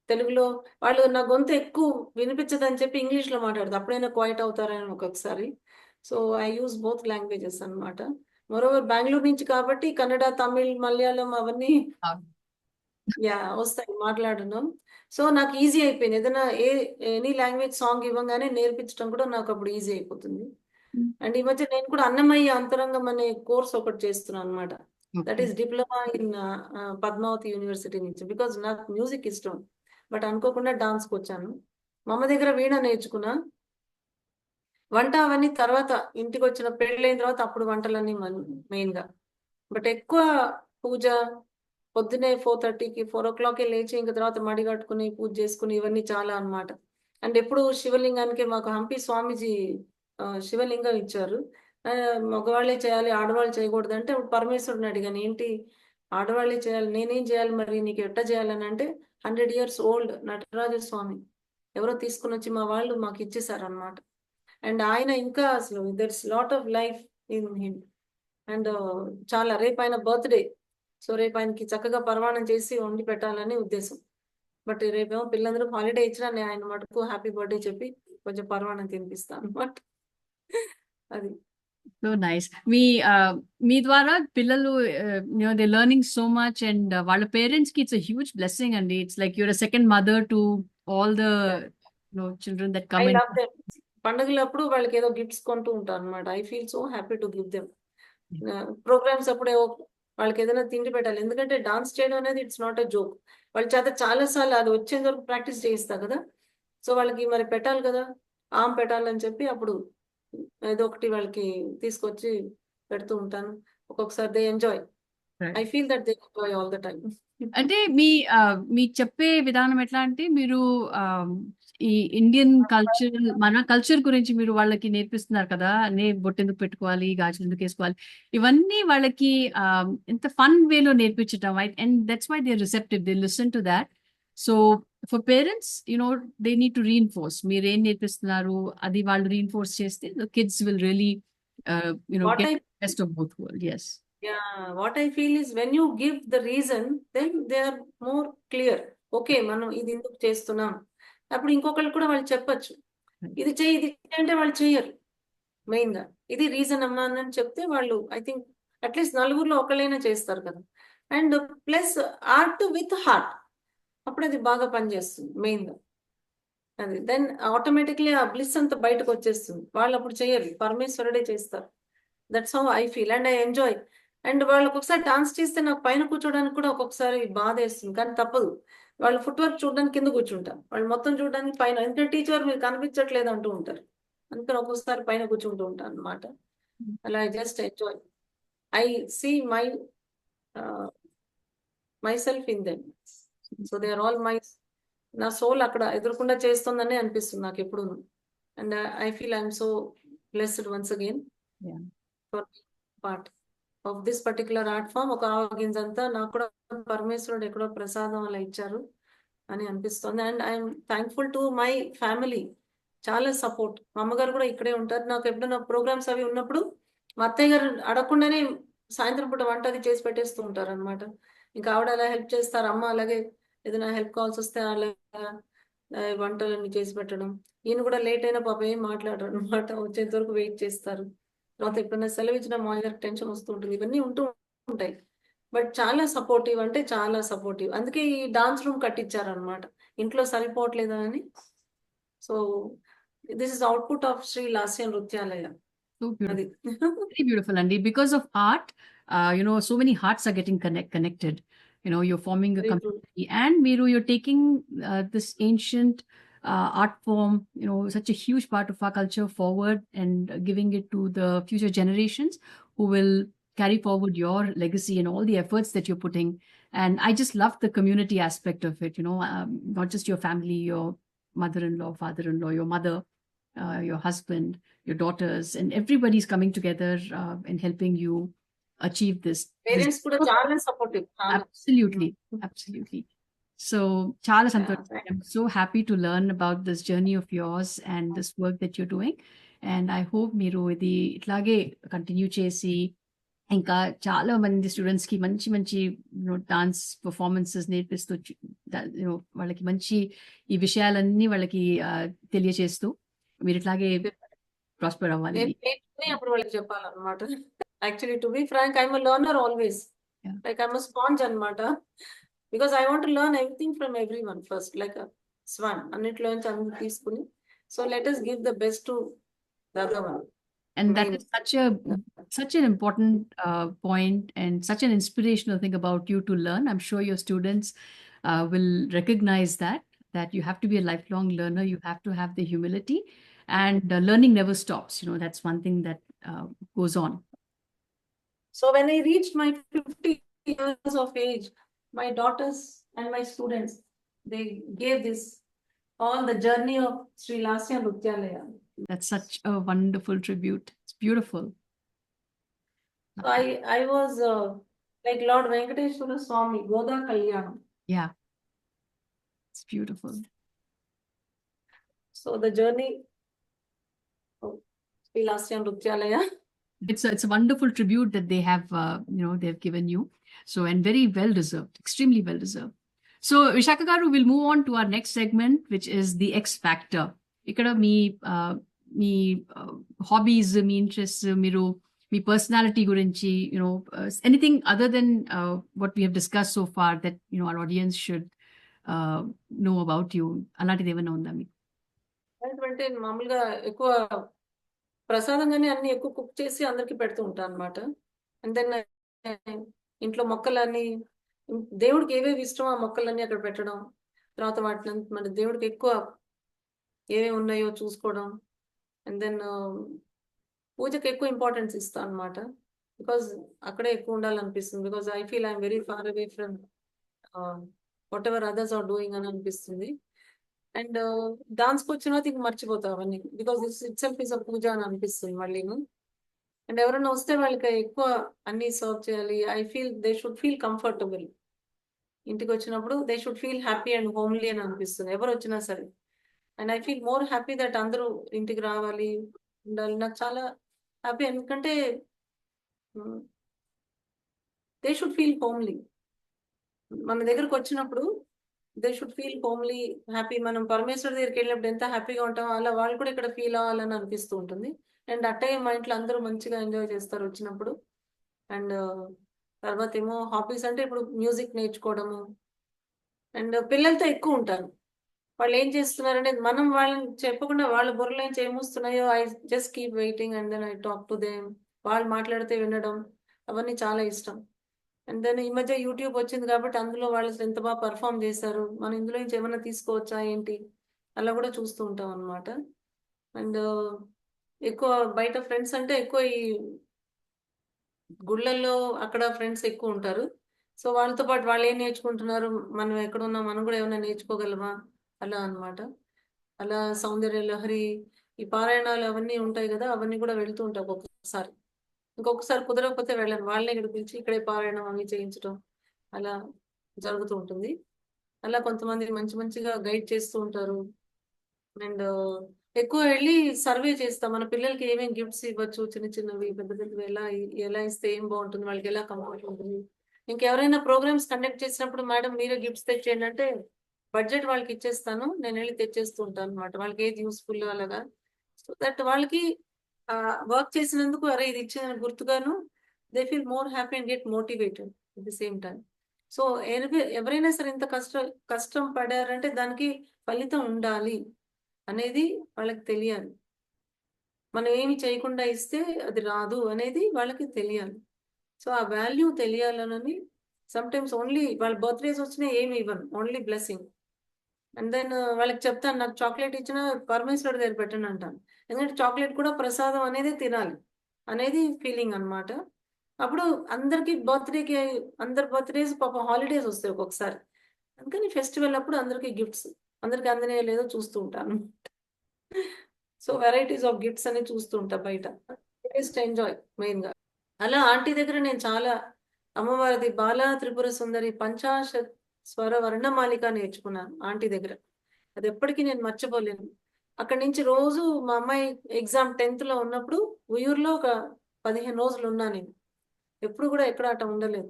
తెలుగులో. వాళ్ళు నా గొంతు ఎక్కువ వినిపించదని చెప్పి ఇంగ్లీష్ లో మాట్లాడతారు, అప్పుడైనా క్వైట్ అవుతారని ఒక్కొక్కసారి. So I use both languages అనమాట. మరోవర్ బెంగళూరు నుంచి కాబట్టి కన్నడ, తమిళ్, మలయాళం అవన్నీ వస్తాయి మాట్లాడడం. సో నాకు ఈజీ అయిపోయింది, ఏదైనా ఎనీ లాంగ్వేజ్ సాంగ్ ఇవ్వగానే నేర్పించడం కూడా నాకు అప్పుడు ఈజీ అయిపోతుంది. అండ్ ఈ మధ్య నేను కూడా అన్నమయ్య అంతరంగం అనే కోర్స్ ఒకటి చేస్తున్నాను అనమాట. That is diploma in Padmavati university నుంచి, బికాజ్ నాకు మ్యూజిక్ ఇష్టం. బట్ అనుకోకుండా డాన్స్కి వచ్చాను. మా అమ్మ దగ్గర వీణ నేర్చుకున్నా, వంట అవన్నీ తర్వాత ఇంటికి వచ్చిన పెళ్ళైన తర్వాత అప్పుడు వంటలన్నీ మెయిన్ గా. బట్ ఎక్కువ పూజ పొద్దునే 4:30కి 4 o'clock లేచి ఇంక తర్వాత మడి కట్టుకుని పూజ చేసుకుని ఇవన్నీ చాలా అన్నమాట. అండ్ ఎప్పుడు శివలింగానికి మాకు హంపి స్వామీజీ శివలింగం ఇచ్చారు. మగవాళ్ళే చేయాలి ఆడవాళ్ళు చేయకూడదు అంటే అప్పుడు పరమేశ్వరుని అడిగాను, ఏంటి ఆడవాళ్ళే చేయాలి, నేనేం చేయాలి మరి, నీకు ఎట్ట చేయాలని అంటే 100 years ఓల్డ్ నటరాజ స్వామి ఎవరో తీసుకుని వచ్చి మా వాళ్ళు మాకు ఇచ్చేసారు అనమాట. అండ్ ఆయన ఇంకా అసలు దర్స్ lot of life in him. And చాలా రేపు ఆయన బర్త్డే, సో రేపు ఆయనకి చక్కగా పరమాణం చేసి వండి పెట్టాలని ఉద్దేశం. బట్ రేపేమో పిల్లలందరూ హాలిడే ఇచ్చినా నేను ఆయన మటుకు హ్యాపీ బర్త్డే చెప్పి కొంచెం పరమాణం తినిపిస్తాను అనమాట. అది సో నైస్. మీ ద్వారా పిల్లలు they learning so much and వాళ్ళ పేరెంట్స్ కి ఇట్స్ హ్యూజ్ బ్లెస్సింగ్ అండి. It's like your second mother to all the children that I come in. Love them. పండుగలప్పుడు వాళ్ళకి ఏదో గిఫ్ట్స్ కొంటూ ఉంటారు అనమాట. I feel so happy to give them. Programmes అప్పుడే వాళ్ళకి ఏదైనా తిండి పెట్టాలి, ఎందుకంటే డాన్స్ చేయడం అనేది ఇట్స్ నాట్ ఎ జోక్. వాళ్ళ చేత చాలా సార్లు అది వచ్చేంత వరకు ప్రాక్టీస్ చేయిస్తా కదా, సో వాళ్ళకి మరి పెట్టాలి కదా, ఆమ్ పెట్టాలని చెప్పి అప్పుడు ఏదో ఒకటి వాళ్ళకి తీసుకొచ్చి పెడుతూ ఉంటాను. ఒక్కొక్కసారి they enjoy, I feel that they enjoy all the time. అంటే మీ చెప్పే విధానం ఎట్లా అంటే మీరు ఈ ఇండియన్ కల్చర్, మన కల్చర్ గురించి మీరు వాళ్ళకి నేర్పిస్తున్నారు కదా, బొట్టెందుకు పెట్టుకోవాలి, గాజులు ఎందుకు వేసుకోవాలి, ఇవన్నీ వాళ్ళకి ఎంత ఫన్ వేలో నేర్పించటం. And that's why they receptive, they listen to that. So for parents they need to reinforce, మీరు ఏం నేర్పిస్తున్నారు అది వాళ్ళు రీఇన్ఫోర్స్ చేస్తే the kids will really get best of both world. Yes. Yeah, what I feel is when you give the reason, then they are more clear. Okay, మనం ఇది ఎందుకు చేస్తున్నాం, అప్పుడు ఇంకొకళ్ళు కూడా వాళ్ళు చెప్పచ్చు, ఇది చెయ్యి ఇది అంటే వాళ్ళు చెయ్యరు. మెయిన్ గా ఇది రీజన్ అమ్మా అని చెప్తే వాళ్ళు ఐ థింక్ అట్లీస్ట్ నలుగురిలో ఒకళ్ళైనా చేస్తారు కదా. And plus art with heart, అప్పుడు అది బాగా పనిచేస్తుంది మెయిన్ గా. అది దెన్ ఆటోమేటిక్లీ ఆ బ్లిస్ అంతా బయటకు వచ్చేస్తుంది, వాళ్ళు అప్పుడు చెయ్యరు, పరమేశ్వరుడే చేస్తారు. That's how I feel and I enjoy. And వాళ్ళు ఒక్కొక్కసారి డాన్స్ చేస్తే నాకు పైన కూర్చోడానికి కూడా ఒక్కొక్కసారి బాధ వేస్తుంది, కానీ తప్పదు. వాళ్ళు ఫుట్ వర్క్ చూడడానికి కింద కూర్చుంటారు, వాళ్ళు మొత్తం చూడడానికి పైన, ఎందుకంటే టీచర్ మీరు కనిపించట్లేదు అంటూ ఉంటారు, అందుకని ఒక్కొక్కసారి పైన కూర్చుంటూ ఉంటాను అనమాట. అలా I just enjoy, I see myself in them. So they are all my, నా సోల్ అక్కడ ఎదురకుండా చేస్తుందని అనిపిస్తుంది నాకు ఎప్పుడు. And I feel I'm so blessed once again for part of this particular art form. ఒక ఆవగింజంతా నాకు కూడా పరమేశ్వరుడు ఎక్కడో ప్రసాదం అలా ఇచ్చారు అని అనిపిస్తుంది. And I'm thankful to my family. చాలా సపోర్ట్. మా అమ్మగారు కూడా ఇక్కడే ఉంటారు. నాకు ఎప్పుడైనా ప్రోగ్రామ్స్ అవి ఉన్నప్పుడు మా అత్తయ్య గారు అడగకుండానే సాయంత్రం పూట వంట అది చేసి పెట్టేస్తూ ఉంటారు అనమాట. ఇంకా ఆవిడ అలా హెల్ప్ చేస్తారు. అమ్మ అలాగే ఏదైనా హెల్ప్ కావాల్సి వస్తే అలా వంటలన్నీ చేసి పెట్టడం. ఈయన కూడా లేట్ అయినా పాప ఏం మాట్లాడరు అనమాట. వచ్చేంత వరకు వెయిట్ చేస్తారు. తర్వాత ఎప్పుడైనా సెలవు ఇచ్చిన మా దగ్గర టెన్షన్ వస్తూ ఉంటుంది. ఇవన్నీ ఉంటూ ఉంటాయి. బట్ చాలా సపోర్టివ్, అంటే చాలా సపోర్టివ్. అందుకే ఈ డాన్స్ రూమ్ కట్టించారనమాట, ఇంట్లో సరిపోవట్లేదు అని. So this is output of Shri Lasya Nrityalaya. So beautiful. అది Very beautiful, Andy. Because of art, so many hearts are getting connected. You're forming a Very true. community, and Miru, you're taking this ancient art form, such a huge part of our culture forward and giving it to the future generations who will carry forward your legacy and all the efforts that you're putting. And I just love the community aspect of it, not just your family, your mother-in-law, father-in-law, your mother, your husband, your daughters, and everybody's coming together and helping you achieve this. Parents కూడా చాలా supportive. Absolutely, absolutely. So, చాలా సంతోషం. Yeah, I'm so happy to learn about this journey of yours and this work that you're doing. And I hope మీరు ఇది ఇట్లాగే continue చేసి ఇంకా చాలా మంది స్టూడెంట్స్ కి మంచి మంచి డాన్స్ పర్ఫార్మెన్సెస్ నేర్పిస్తూ వాళ్ళకి మంచి ఈ విషయాలన్నీ వాళ్ళకి తెలియచేస్తూ మీరు ఇట్లాగే ప్రాస్పర్ అవ్వాలి. నేను నేర్చుకుని అప్పుడు వాళ్ళకి చెప్పాలన్నమాట. Actually to be frank, I'm learner always. Yeah. Like I'm sponge అన్నమాట. Because I want to learn everything from every one first, like swan. అన్నిట్లోంచి అన్ని తీసుకుని, so let us give the best to the other one. And that Main. is such an important point and such an inspirational thing about you to learn. I'm sure your students will recognize that you have to be a lifelong learner. You have to have the humility, and learning never stops. That's one thing that goes on. So when I reached my 50 years of age, my daughters and my students, they gave this all the journey of Sri Lasya Nrityalayam. That's such a wonderful tribute. It's beautiful. So I was like Lord Venkateshwara Swami, Goda Kalyanam. Yeah, it's beautiful. So the journey of Sri Lasya Nrityalaya. It's a wonderful tribute that they have they've given you. So, and very well deserved, extremely well deserved. So Visakha garu, we'll move on to our next segment, which is the X Factor. Ikkada మీ hobbies, మీ interest, మీరు మీ personality గురించి anything other than what we have discussed so far that our audience should know about you, అలాంటిది ఏమైనా ఉందా మీకు? అంటే మామూలుగా ఎక్కువ ప్రసాదంగానే అన్ని ఎక్కువ కుక్ చేసి అందరికి పెడుతూ ఉంటాను అనమాట. అండ్ దెన్ ఇంట్లో మొక్కలన్నీ, దేవుడికి ఏవేవి ఇష్టమో ఆ మొక్కలన్నీ అక్కడ పెట్టడం, తర్వాత వాటిని మన దేవుడికి ఎక్కువ ఏమేమి ఉన్నాయో చూసుకోవడం, అండ్ దెన్ పూజకి ఎక్కువ ఇంపార్టెన్స్ ఇస్తాను అనమాట. బికాజ్ అక్కడే ఎక్కువ ఉండాలనిపిస్తుంది. Because I feel I'm very far away from whatever others are doing అని అనిపిస్తుంది. అండ్ డాన్స్కి వచ్చిన తర్వాత ఇంక మర్చిపోతా అవన్నీ, because this itself is a puja అని అనిపిస్తుంది మళ్ళీను. అండ్ ఎవరైనా వస్తే వాళ్ళకి ఎక్కువ అన్ని సర్వ్ చేయాలి. I feel they should feel comfortable. ఇంటికి వచ్చినప్పుడు they should feel happy and homely అని అనిపిస్తుంది ఎవరు వచ్చినా సరే. And I feel more happy that అందరూ ఇంటికి రావాలి, ఉండాలి. నాకు చాలా హ్యాపీ, ఎందుకంటే దే షుడ్ ఫీల్ హోమ్లీ. మన దగ్గరకు వచ్చినప్పుడు they should feel homely, happy. మనం పరమేశ్వరుడి దగ్గరికి వెళ్ళినప్పుడు ఎంత హ్యాపీగా ఉంటామో అలా వాళ్ళు కూడా ఇక్కడ ఫీల్ అవ్వాలని అనిపిస్తూ ఉంటుంది. అండ్ అట్టే మా ఇంట్లో అందరూ మంచిగా ఎంజాయ్ చేస్తారు వచ్చినప్పుడు. అండ్ తర్వాత ఏమో హాబీస్ అంటే ఇప్పుడు మ్యూజిక్ నేర్చుకోవడము, అండ్ పిల్లలతో ఎక్కువ ఉంటారు. వాళ్ళు ఏం చేస్తున్నారంటే మనం వాళ్ళని చెప్పకుండా వాళ్ళ బుర్రలో నుంచి ఏమొస్తున్నాయో I just keep waiting and then I talk to them. వాళ్ళు మాట్లాడితే వినడం, అవన్నీ చాలా ఇష్టం. అండ్ దెన్ ఈ మధ్య యూట్యూబ్ వచ్చింది కాబట్టి అందులో వాళ్ళు ఎంత బాగా పర్ఫామ్ చేశారు, మనం ఇందులో నుంచి ఏమైనా తీసుకోవచ్చా ఏంటి, అలా కూడా చూస్తూ ఉంటాం అనమాట. అండ్ ఎక్కువ బయట ఫ్రెండ్స్ అంటే ఎక్కువ ఈ గుళ్ళల్లో అక్కడ ఫ్రెండ్స్ ఎక్కువ ఉంటారు. సో వాళ్ళతో పాటు వాళ్ళు ఏం నేర్చుకుంటున్నారు, మనం ఎక్కడున్నా మనం కూడా ఏమైనా నేర్చుకోగలమా, అలా అనమాట. అలా సౌందర్య లహరి, ఈ పారాయణాలు అవన్నీ ఉంటాయి కదా, అవన్నీ కూడా వెళ్తూ ఉంటాం ఒక్కొక్కసారి. ఇంకొకసారి కుదరకపోతే వెళ్ళను. వాళ్ళని ఇక్కడ పిలిచి ఇక్కడే పారాయణం అవి చేయించడం అలా జరుగుతూ ఉంటుంది. అలా కొంతమంది మంచి మంచిగా గైడ్ చేస్తూ ఉంటారు. అండ్ ఎక్కువ వెళ్ళి సర్వే చేస్తాం. మన పిల్లలకి ఏమేమి గిఫ్ట్స్ ఇవ్వచ్చు, చిన్న చిన్నవి, పెద్ద పెద్దవి ఎలా ఇస్తే ఏం బాగుంటుంది, వాళ్ళకి ఎలా కంఫర్ట్ ఉంటుంది. ఇంకెవరైనా ప్రోగ్రామ్స్ కండక్ట్ చేసినప్పుడు మేడం మీరే గిఫ్ట్స్ తెచ్చేయండి అంటే బడ్జెట్ వాళ్ళకి ఇచ్చేస్తాను, నేను వెళ్ళి తెచ్చేస్తూ ఉంటాను అనమాట. వాళ్ళకి ఏది యూస్ఫుల్ అలాగా. సో దట్ వాళ్ళకి వర్క్ చేసినందుకు అరే ఇది ఇచ్చిన గుర్తుగాను they feel more happy and get motivated at the same time. So ఎవరైనా సరే ఇంత కష్టం పడారంటే దానికి ఫలితం ఉండాలి అనేది వాళ్ళకి తెలియాలి. మనం ఏమి చేయకుండా ఇస్తే అది రాదు అనేది వాళ్ళకి తెలియాలి. సో ఆ వాల్యూ తెలియాలని సమ్ టైమ్స్ ఓన్లీ వాళ్ళ బర్త్డేస్ వచ్చినా ఏమి ఇవ్వను, ఓన్లీ బ్లెస్సింగ్. అండ్ దెన్ వాళ్ళకి చెప్తాను నాకు చాక్లెట్ ఇచ్చిన పరమేశ్వరుడి దగ్గర పెట్టండి అంటాను. ఎందుకంటే చాక్లెట్ కూడా ప్రసాదం అనేది తినాలి అనేది ఫీలింగ్ అన్నమాట. అప్పుడు అందరి బర్త్డేస్ పాపం హాలిడేస్ వస్తాయి ఒక్కొక్కసారి. అందుకని ఫెస్టివల్ అప్పుడు అందరికి గిఫ్ట్స్, అందరికి అందినాయో లేదో చూస్తూ ఉంటాను. సో వెరైటీస్ ఆఫ్ గిఫ్ట్స్ అని చూస్తూ ఉంటా బయట. జస్ట్ ఎంజాయ్ మెయిన్ గా. అలా ఆంటీ దగ్గర నేను చాలా అమ్మవారిది బాలా త్రిపుర సుందరి పంచాశత్ స్వర వర్ణమాలిక నేర్చుకున్నాను ఆంటీ దగ్గర. అది ఎప్పటికీ నేను మర్చిపోలేను. అక్కడి నుంచి రోజు మా అమ్మాయి ఎగ్జామ్ 10th లో ఉన్నప్పుడు ఉయ్యూరులో ఒక 15 రోజులు ఉన్నా నేను. ఎప్పుడు కూడా ఎక్కడ అట ఉండలేదు.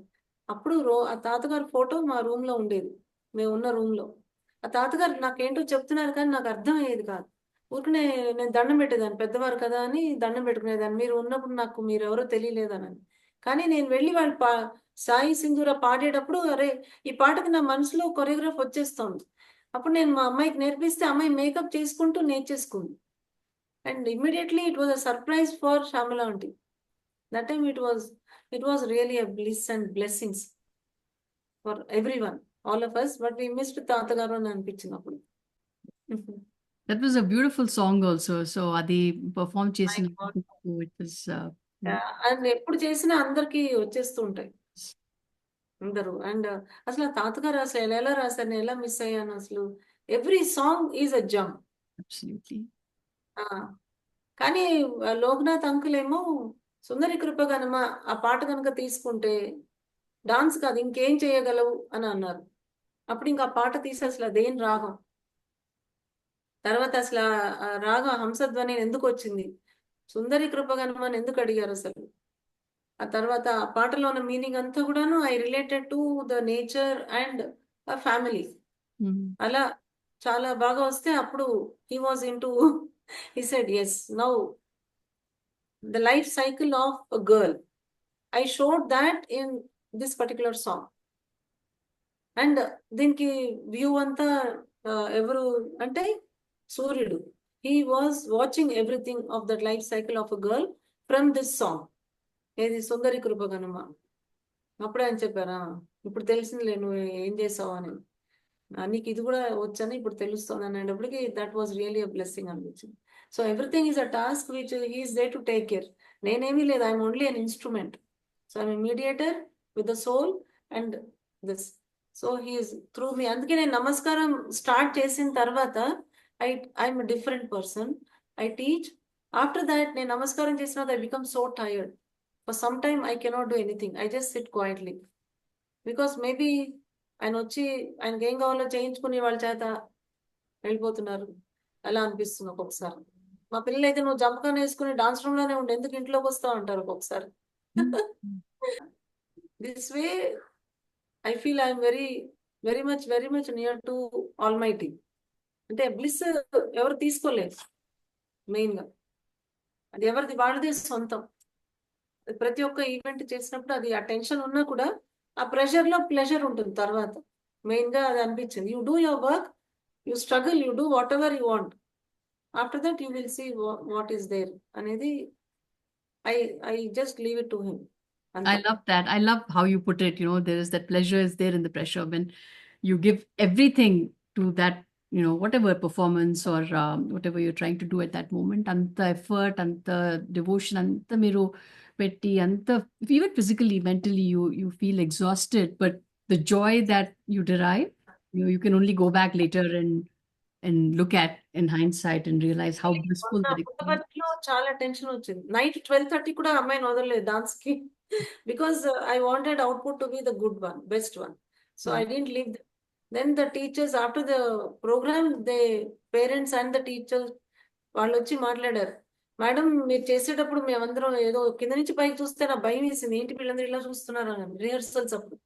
అప్పుడు ఆ తాతగారి ఫోటో మా రూమ్ లో ఉండేది, మేము ఉన్న రూమ్ లో. ఆ తాతగారు నాకేంటో చెప్తున్నారు కానీ నాకు అర్థం అయ్యేది కాదు. ఊరికనే నేను దండం పెట్టేదాన్ని, పెద్దవారు కదా అని దండం పెట్టుకునేదాన్ని. మీరు ఉన్నప్పుడు నాకు మీరెవరో తెలియలేదని. కానీ నేను వెళ్ళి వాళ్ళు సాయి సింధూర పాడేటప్పుడు అరే ఈ పాటకి నా మనసులో కొరియోగ్రాఫ్ వచ్చేస్తోంది. అప్పుడు నేను మా అమ్మాయికి నేర్పిస్తే అమ్మాయి మేకప్ చేసుకుంటూ నేర్చేసుకుంది. And immediately it was a surprise for Shyamala aunty. That time it was really a bliss and blessings for every one, all of us. But we missed తాతగారు అని అనిపించినప్పుడు. That was a beautiful song also. So అది perform my చేసిన God. it was and ఎప్పుడు చేసినా అందరికి వచ్చేస్తూ ఉంటాయి అందరూ. అండ్ అసలు ఆ తాతగారు అసలు ఎలా రాశారు, నేను ఎలా మిస్ అయ్యాను అసలు. Every song is a Jammu. absolutely. కానీ లోక్నాథ్ అంకుల్ ఏమో సుందరి కృపగనమ ఆ పాట కనుక తీసుకుంటే డాన్స్ కాదు ఇంకేం చేయగలవు అని అన్నారు. అప్పుడు ఇంకా ఆ పాట తీసి అసలు అదేం రాగం, తర్వాత అసలు ఆ రాగం హంసధ్వని ఎందుకు వచ్చింది, సుందరి కృపగనమ అని ఎందుకు అడిగారు అసలు. ఆ తర్వాత ఆ పాటలో ఉన్న మీనింగ్ అంతా కూడాను I related to the nature and family. అలా చాలా బాగా వస్తే అప్పుడు he was into he said yes now the life cycle of a girl I showed that in this particular song. And దీనికి వ్యూ అంతా ఎవరు అంటే సూర్యుడు. He was watching everything of that life cycle of a girl from this song, ఏది సుందరి కృపగనుమ. అప్పుడే ఆయన చెప్పారా ఇప్పుడు తెలిసిందిలే నువ్వు ఏం చేసావు అని, నీకు ఇది కూడా వచ్చని ఇప్పుడు తెలుస్తుంది అనేటప్పటికి that was really a blessing అనిపించింది. So everything is a task which he is they to take care. నేనేమీ లేదు, I'm only an instrument. So I'm mediator with the soul and this. So he is through me. అందుకే నేను నమస్కారం start చేసిన తర్వాత I'm different person. I teach. After that నేను నమస్కారం చేసిన I become so tired. For some time I cannot do anything, I just sit quietly. Because maybe ఆయన వచ్చి ఆయనకి ఏం కావాలో చేయించుకుని వాళ్ళ చేత వెళ్ళిపోతున్నారు అలా అనిపిస్తుంది ఒక్కొక్కసారి. మా పిల్లలు అయితే నువ్వు జంపకాన్ని వేసుకుని డాన్స్ రూమ్ లోనే ఉండి ఎందుకు ఇంట్లోకి వస్తావు అంటారు ఒక్కొక్కసారి. This way I feel I'm very much near to almighty. అంటే బ్లిస్ ఎవరు తీసుకోలేదు, మెయిన్ గా అది ఎవరిది వాళ్ళదే సొంతం. ప్రతి ఒక్క ఈవెంట్ చేసినప్పుడు అది ఆ టెన్షన్ ఉన్నా కూడా ఆ ప్రెషర్ లో ప్లెజర్ ఉంటుంది తర్వాత. మెయిన్ గా అది అనిపించింది, you do your work, you struggle, you do whatever you want, after that you will see what is there అనేది. I I just leave it to him. I love that. I love how you put it. You know, there is that pleasure is there in the pressure when you give everything to that, you know, whatever performance or whatever you're trying to do at that moment. Anta effort, anta devotion, anta miru petti, anta even physically, mentally, you feel exhausted. But the joy that you derive, you can only go back later and and look at in hindsight and realize how blissful that experience పుట్టపర్తిలో చాలా tension వచ్చింది. Night 12:30 కూడా అమ్మాయిని వదలలేదు dance కి. Because I wanted output to be the good one, best one. So I didn't leave. Then the teachers after the programme, they parents and the teachers వాళ్ళు వచ్చి మాట్లాడారు. మేడం మీరు చేసేటప్పుడు మేమందరం ఏదో కింద నుంచి పైకి చూస్తే నా భయం వేసింది, ఏంటి వీళ్ళందరూ ఇలా చూస్తున్నారు అని రిహర్సల్స్ అప్పుడు.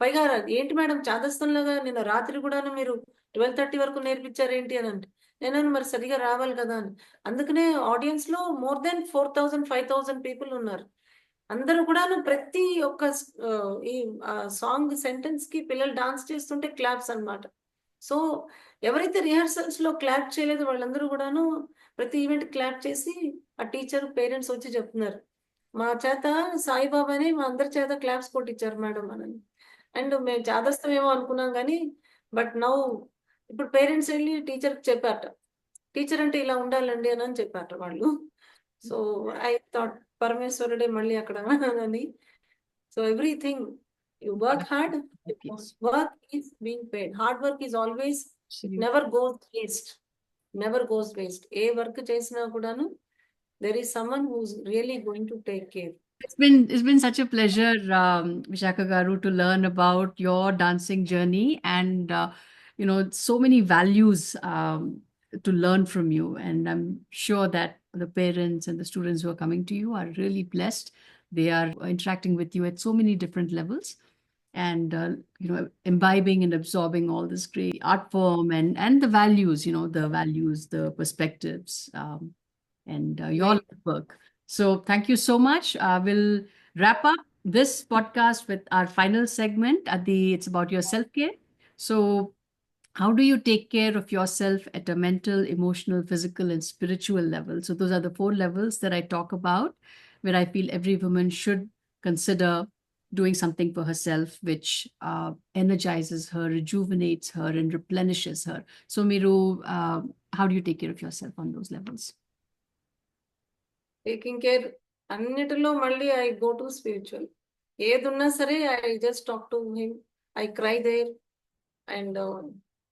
పైగా ఏంటి మేడం చాదస్తంలాగా నిన్న రాత్రి కూడాను మీరు 12:30 వరకు నేర్పించారు ఏంటి అని అంటే, నేను మరి సరిగా రావాలి కదా అని. అందుకనే ఆడియన్స్ లో మోర్ దెన్ 4,000 5,000 పీపుల్ ఉన్నారు. అందరూ కూడాను ప్రతి ఒక్క ఈ సాంగ్ సెంటెన్స్ కి పిల్లలు డాన్స్ చేస్తుంటే క్లాప్స్ అన్నమాట. సో ఎవరైతే రిహార్సల్స్ లో క్లాప్ చేయలేదు వాళ్ళందరూ కూడాను ప్రతి ఈవెంట్ క్లాప్ చేసి ఆ టీచర్ పేరెంట్స్ వచ్చి చెప్తున్నారు, మా చేత సాయిబాబాని మా అందరి చేత క్లాప్స్ కొట్టించారు మేడం అని. అండ్ మేము చాదస్తమేమో అనుకున్నాం కానీ బట్ నౌ ఇప్పుడు పేరెంట్స్ వెళ్ళి టీచర్ చెప్పారట, టీచర్ అంటే ఇలా ఉండాలండి అని చెప్పారట వాళ్ళు. సో ఐ థాట్ పరమేశ్వరుడే మళ్ళీ అక్కడ అని. So everything you work hard, work is being paid. Hard work is always never goes waste, never goes waste. A work చేసినా కూడాను there is someone who's really going to take care. It's been such a pleasure, Visakha Garu, to learn about your dancing journey and so many values to learn from you. And I'm sure that the parents and the students who are coming to you are really blessed. They are interacting with you at so many different levels and imbibing and absorbing all this great art form and the values, the values, the perspectives. And your work. So thank you so much. We'll wrap up this podcast with our final segment. It's about your self-care. So how do you take care of yourself at a mental, emotional, physical, and spiritual level? So those are the 4 levels that I talk about, where I feel every woman should consider doing something for herself, which energizes her, rejuvenates her, and replenishes her. So Miru, how do you take care of yourself on those levels? Taking care అన్నిటిలో మళ్ళీ I go to spiritual. ఏదున్నా సరే I just talk to him, I cry there, and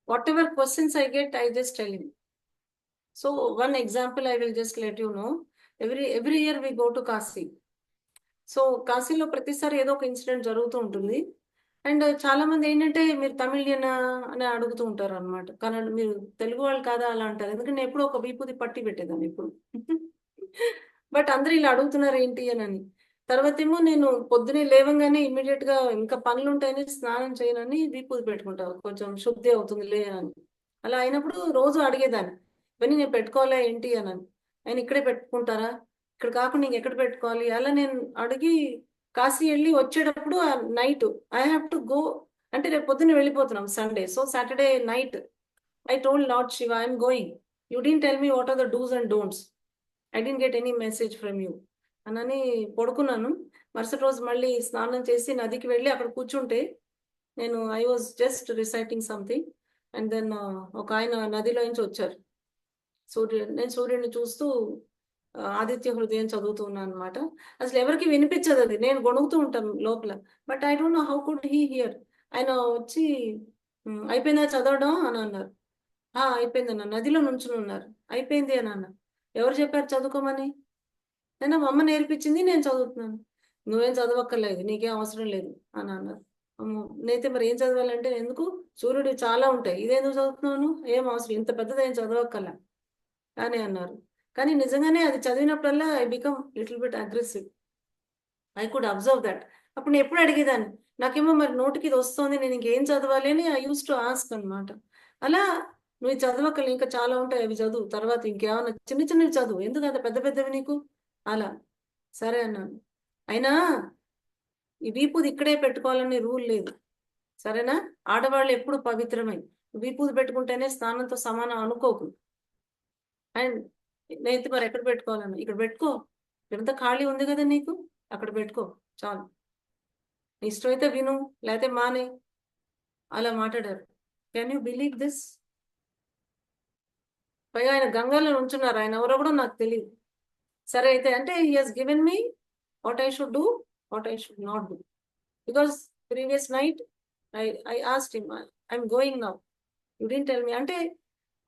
whatever questions I get I just tell him. So one example I will just let you know. Every year we go to Kashi. So కాశీలో ప్రతిసారి ఏదో ఒక incident జరుగుతూ ఉంటుంది. And చాలా మంది ఏంటంటే మీరు తమిళియనా అని అడుగుతూ ఉంటారు అనమాట. కానీ మీరు తెలుగు వాళ్ళు కాదా అలా అంటారు. ఎందుకంటే నేను ఎప్పుడు ఒక విభూతి పట్టి పెట్టేదాన్ని ఇప్పుడు. బట్ అందరూ ఇలా అడుగుతున్నారు ఏంటి అని. తర్వాత ఏమో నేను పొద్దునే లేవంగానే ఇమ్మీడియట్ గా ఇంకా పనులు ఉంటాయని స్నానం చేయనని విభూతి పెట్టుకుంటాను, కొంచెం శుద్ధి అవుతుంది లే అని. అలా అయినప్పుడు రోజు అడిగేదాన్ని, ఇవన్నీ నేను పెట్టుకోవాలా ఏంటి అని. ఆయన ఇక్కడే పెట్టుకుంటారా, ఇక్కడ కాకుండా ఇంకెక్కడ పెట్టుకోవాలి అలా నేను అడిగి కాశీ వెళ్ళి వచ్చేటప్పుడు night I have to go. అంటే రేపు పొద్దున్న వెళ్ళిపోతున్నాం Sunday. So Saturday night I told lord Shiva, I'm going, you didn't tell me what are the dos and don'ts, I didn't get any message from you అని పడుకున్నాను. మరుసటి రోజు మళ్ళీ స్నానం చేసి నదికి వెళ్ళి అక్కడ కూర్చుంటే నేను I was just reciting something and then ఒక ఆయన నదిలో నుంచి వచ్చారు. నేను సూర్యుడిని చూస్తూ ఆదిత్య హృదయం చదువుతున్నాను అనమాట. అసలు ఎవరికి వినిపించదు అది, నేను గొణుగుతూ ఉంటాను లోపల. But I don't know how could he here. ఆయన వచ్చి అయిపోయిందా చదవడం అని అన్నారు. అయిపోయింది అన్న. నదిలో నుంచుని ఉన్నారు. అయిపోయింది అని అన్న. ఎవరు చెప్పారు చదువుకోమని? నేను మా అమ్మ నేర్పించింది, నేను చదువుతున్నాను. నువ్వేం చదవక్కర్లేదు, నీకేం అవసరం లేదు అని అన్నారు. నేనైతే మరి ఏం చదవాలంటే, ఎందుకు సూర్యుడు చాలా ఉంటాయి, ఇదేందుకు చదువుతున్నాను, ఏం అవసరం, ఇంత పెద్దది ఏం చదవక్కర్లా అని అన్నారు. కానీ నిజంగానే అది చదివినప్పుడల్లా I become little bit aggressive. I could observe that. అప్పుడు నేను ఎప్పుడు అడిగేదాన్ని, నాకేమో మరి నోటికి ఇది వస్తుంది, నేను ఇంకేం చదవాలి అని ఐ యూస్ టు ఆస్క్ అనమాట. అలా నువ్వు చదవక్కర్లేదు, ఇంకా చాలా ఉంటాయి అవి చదువు, తర్వాత ఇంకేమన్నా చిన్న చిన్నవి చదువు, ఎందుకు అంత పెద్ద పెద్దవి నీకు అలా. సరే అన్నాను. అయినా ఈ విభూది ఇక్కడే పెట్టుకోవాలని రూల్ లేదు, సరేనా? ఆడవాళ్ళు ఎప్పుడు పవిత్రమై విభూది పెట్టుకుంటేనే స్నానంతో సమానం అనుకోకు. అండ్ నేనైతే మరి ఎక్కడ పెట్టుకోవాలన్నా, ఇక్కడ పెట్టుకో, ఇక్కడంతా ఖాళీ ఉంది కదా నీకు, అక్కడ పెట్టుకో చాలు, ఇష్టమైతే విను లేకపోతే మానే, అలా మాట్లాడారు. Can you believe this? పైగా ఆయన గంగలో ఉంచున్నారు, ఆయన ఎవరో కూడా నాకు తెలియదు. సరే అయితే అంటే he has given me what I should do, what I should not do. Because previous night I asked him, I'm going now, you didn't tell me. అంటే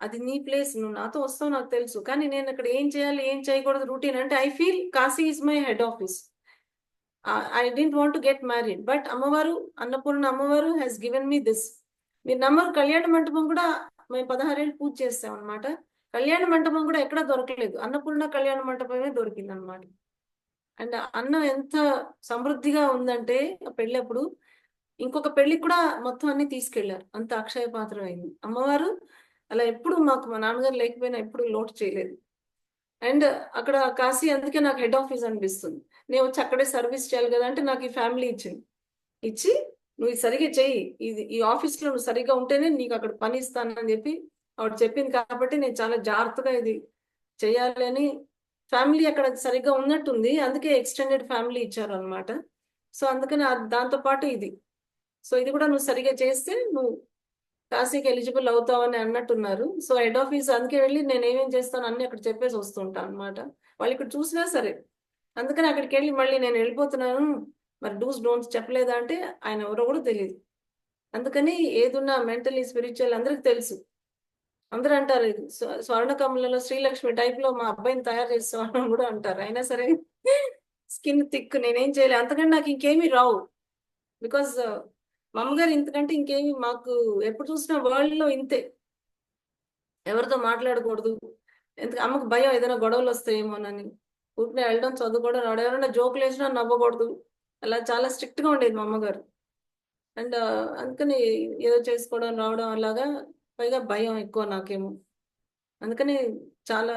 అది నీ ప్లేస్, నువ్వు నాతో వస్తావు నాకు తెలుసు, కానీ నేను అక్కడ ఏం చేయాలి ఏం చేయకూడదు రూటీన్ అంటే I feel Kashi is my head office. I didn't want to get married, but అమ్మవారు, అన్నపూర్ణ అమ్మవారు హ్యాస్ గివెన్ మీ దిస్. మీరు నమ్మరు, కళ్యాణ మంటపం కూడా మేము 16 ఏళ్ళు పూజ చేస్తాం అనమాట. కళ్యాణ మంటపం కూడా ఎక్కడా దొరకలేదు, అన్నపూర్ణ కళ్యాణ మంటపమే దొరికింది అనమాట. అండ్ అన్నం ఎంత సమృద్ధిగా ఉందంటే ఆ పెళ్ళప్పుడు ఇంకొక పెళ్లికి కూడా మొత్తం అన్ని తీసుకెళ్లారు, అంత అక్షయ పాత్ర అయింది. అమ్మవారు అలా ఎప్పుడు మాకు, మా నాన్నగారు లేకపోయినా ఎప్పుడు లోటు చేయలేదు. అండ్ అక్కడ కాశీ అందుకే నాకు హెడ్ ఆఫీస్ అనిపిస్తుంది. నేను వచ్చి అక్కడే సర్వీస్ చేయాలి కదా అంటే నాకు ఈ ఫ్యామిలీ ఇచ్చి నువ్వు ఇది సరిగ్గా చెయ్యి, ఈ ఆఫీస్ లో నువ్వు సరిగ్గా ఉంటేనే నీకు అక్కడ పని ఇస్తానని చెప్పి ఆవిడ చెప్పింది. కాబట్టి నేను చాలా జాగ్రత్తగా ఇది చేయాలి అని, ఫ్యామిలీ అక్కడ సరిగ్గా ఉన్నట్టుంది, అందుకే ఎక్స్టెండెడ్ ఫ్యామిలీ ఇచ్చారు అనమాట. సో అందుకని దాంతో పాటు ఇది, సో ఇది కూడా నువ్వు సరిగ్గా చేస్తే నువ్వు కాశీకి ఎలిజిబుల్ అవుతావని అన్నట్టున్నారు. సో హెడ్ ఆఫీస్ అందుకే వెళ్ళి నేను ఏమేం చేస్తాను అన్ని అక్కడ చెప్పేసి వస్తుంటాను అనమాట. వాళ్ళు ఇక్కడ చూసినా సరే, అందుకని అక్కడికి వెళ్ళి మళ్ళీ నేను వెళ్ళిపోతున్నాను మరి డూస్ డోంట్స్ చెప్పలేదా అంటే ఆయన ఎవరో కూడా తెలియదు. అందుకని ఏదున్నా మెంటలీ స్పిరిచువల్ అందరికి తెలుసు. అందరూ అంటారు ఇది స్వర్ణకమలలో శ్రీలక్ష్మి టైప్ లో మా అబ్బాయిని తయారు చేస్తామని కూడా అంటారు. అయినా సరే స్కిన్ థిక్, నేనేం చేయలేదు, అంతకంటే నాకు ఇంకేమీ రావు. బికాస్ మా అమ్మగారు ఇంతకంటే ఇంకేమి మాకు ఎప్పుడు చూసినా వరల్డ్ లో ఇంతే, ఎవరితో మాట్లాడకూడదు, ఎందుకు అమ్మకు భయం ఏదైనా గొడవలు వస్తాయేమోనని, ఊరినే వెళ్ళడం చదువుకోవడం రావడం, ఎవరైనా జోకులు వేసినా నవ్వకూడదు, అలా చాలా స్ట్రిక్ట్ గా ఉండేది మా అమ్మగారు. అండ్ అందుకని ఏదో చేసుకోవడం రావడం అలాగా, పైగా భయం ఎక్కువ నాకేమో, అందుకని చాలా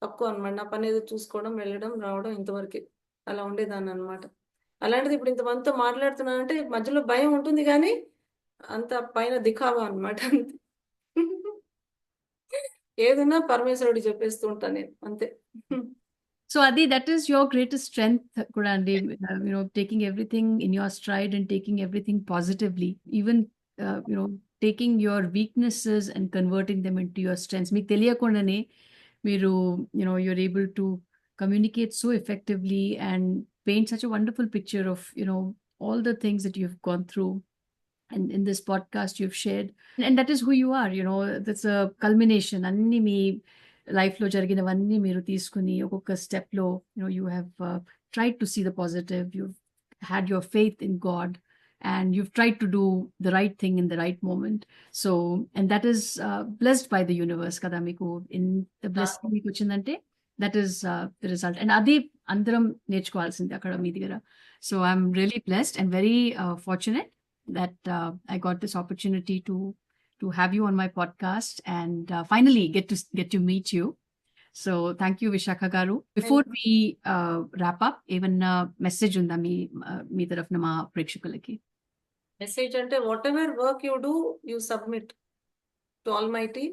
తక్కువ అనమాట నా పని, ఏదో చూసుకోవడం వెళ్ళడం రావడం ఇంతవరకు అలా ఉండేదాన్ని అనమాట. అలాంటిది ఇప్పుడు ఇంతమందితో మాట్లాడుతున్నానంటే మధ్యలో భయం ఉంటుంది కానీ అంత పైన దిఖావా అనమాట. ఏదన్నా పరమేశ్వరుడు చెప్పేస్తూ ఉంటాను నేను అంతే. So Adi, that is your greatest strength, Kurandi, taking everything in your stride and taking everything positively, even, taking your weaknesses and converting them into your strengths. Meeku teliyakundane, మీరు, you're able to communicate so effectively and paint such a wonderful picture of, all the things that you've gone through. And in this podcast you've shared, and that is who you are. That's a culmination అన్ని మీ life లో జరిగినవన్నీ మీరు తీసుకుని ఒక్కొక్క step లో, you have tried to see the positive, you've had your faith in God, and you've tried to do the right thing in the right moment. So, and that is blessed by the universe kada మీకు in the blessing మీకు వచ్చిందంటే that is the result. And అది అందరం నేర్చుకోవాల్సింది అక్కడ మీ దగ్గర. So I'm really blessed and very fortunate that I got this opportunity to have you on my podcast and finally get to meet you. So thank you, Visakha garu. Before we wrap up, even message unda మీ తరఫున మా ప్రేక్షకులకి. Message అంటే what ever work you do you submit to almighty,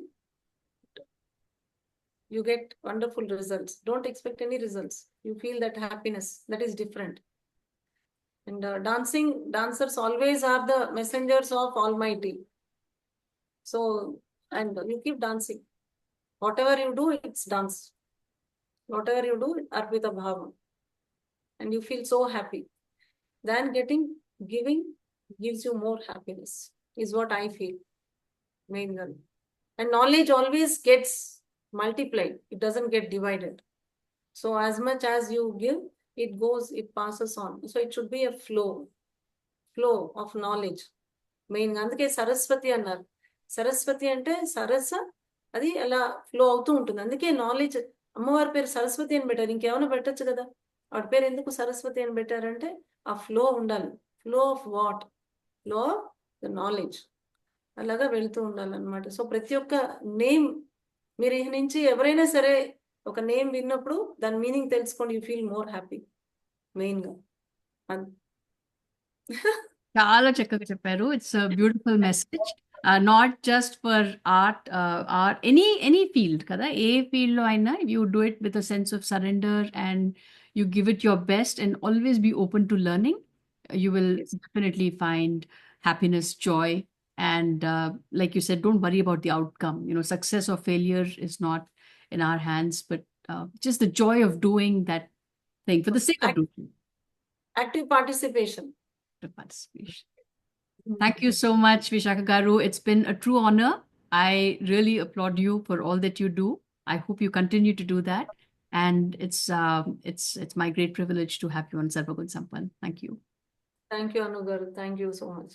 you get wonderful results. Don't expect any results. You feel that happiness that is different. And dancers always are the messengers of Almighty. So, and you keep dancing. Whatever you do, it's dance. Whatever you do, Arpita Bhava. And you feel so happy. Then giving gives you more happiness, is what I feel. Mainly. And knowledge always gets multiplied. It doesn't get divided. So as much as you give, it passes on. So it should be a flow of knowledge. Main అందుకే సరస్వతి అన్నారు. సరస్వతి అంటే సరస, అది అలా flow అవుతూ ఉంటుంది. అందుకే knowledge, అమ్మవారి పేరు సరస్వతి అని పెట్టారు, ఇంకేమైనా పెట్టచ్చు కదా, ఆవిడ పేరు ఎందుకు సరస్వతి అని పెట్టారంటే ఆ ఫ్లో ఉండాలి. Flow of what? Flow of the knowledge, అలాగా వెళ్తూ ఉండాలన్నమాట. సో ప్రతి ఒక్క నేమ్, మీరు ఈ నుంచి ఎవరైనా సరే ఒక నేమ్ విన్నప్పుడు దాని మీనింగ్ తెలుసుకోండి, యూ ఫీల్ మోర్ హ్యాపీ మెయిన్గా. చాలా చక్కగా చెప్పారు. It's a beautiful message, not just for art, any field కదా, ఏ ఫీల్డ్ లో అయినా you do it with a sense of surrender and you give it your best and always be open to learning, you will definitely find happiness, joy, and like you said, don't worry about the outcome. Success or failure is not in our hands, but just the joy of doing that thing for the sake of doing active participation. Thank you so much, Visakha garu. It's been a true honor I really applaud you for all that you do. I hope you continue to do that. And it's my great privilege to have you on Sarva Gunn Sampann. Thank you. Thank you, Anu garu. Thank you so much.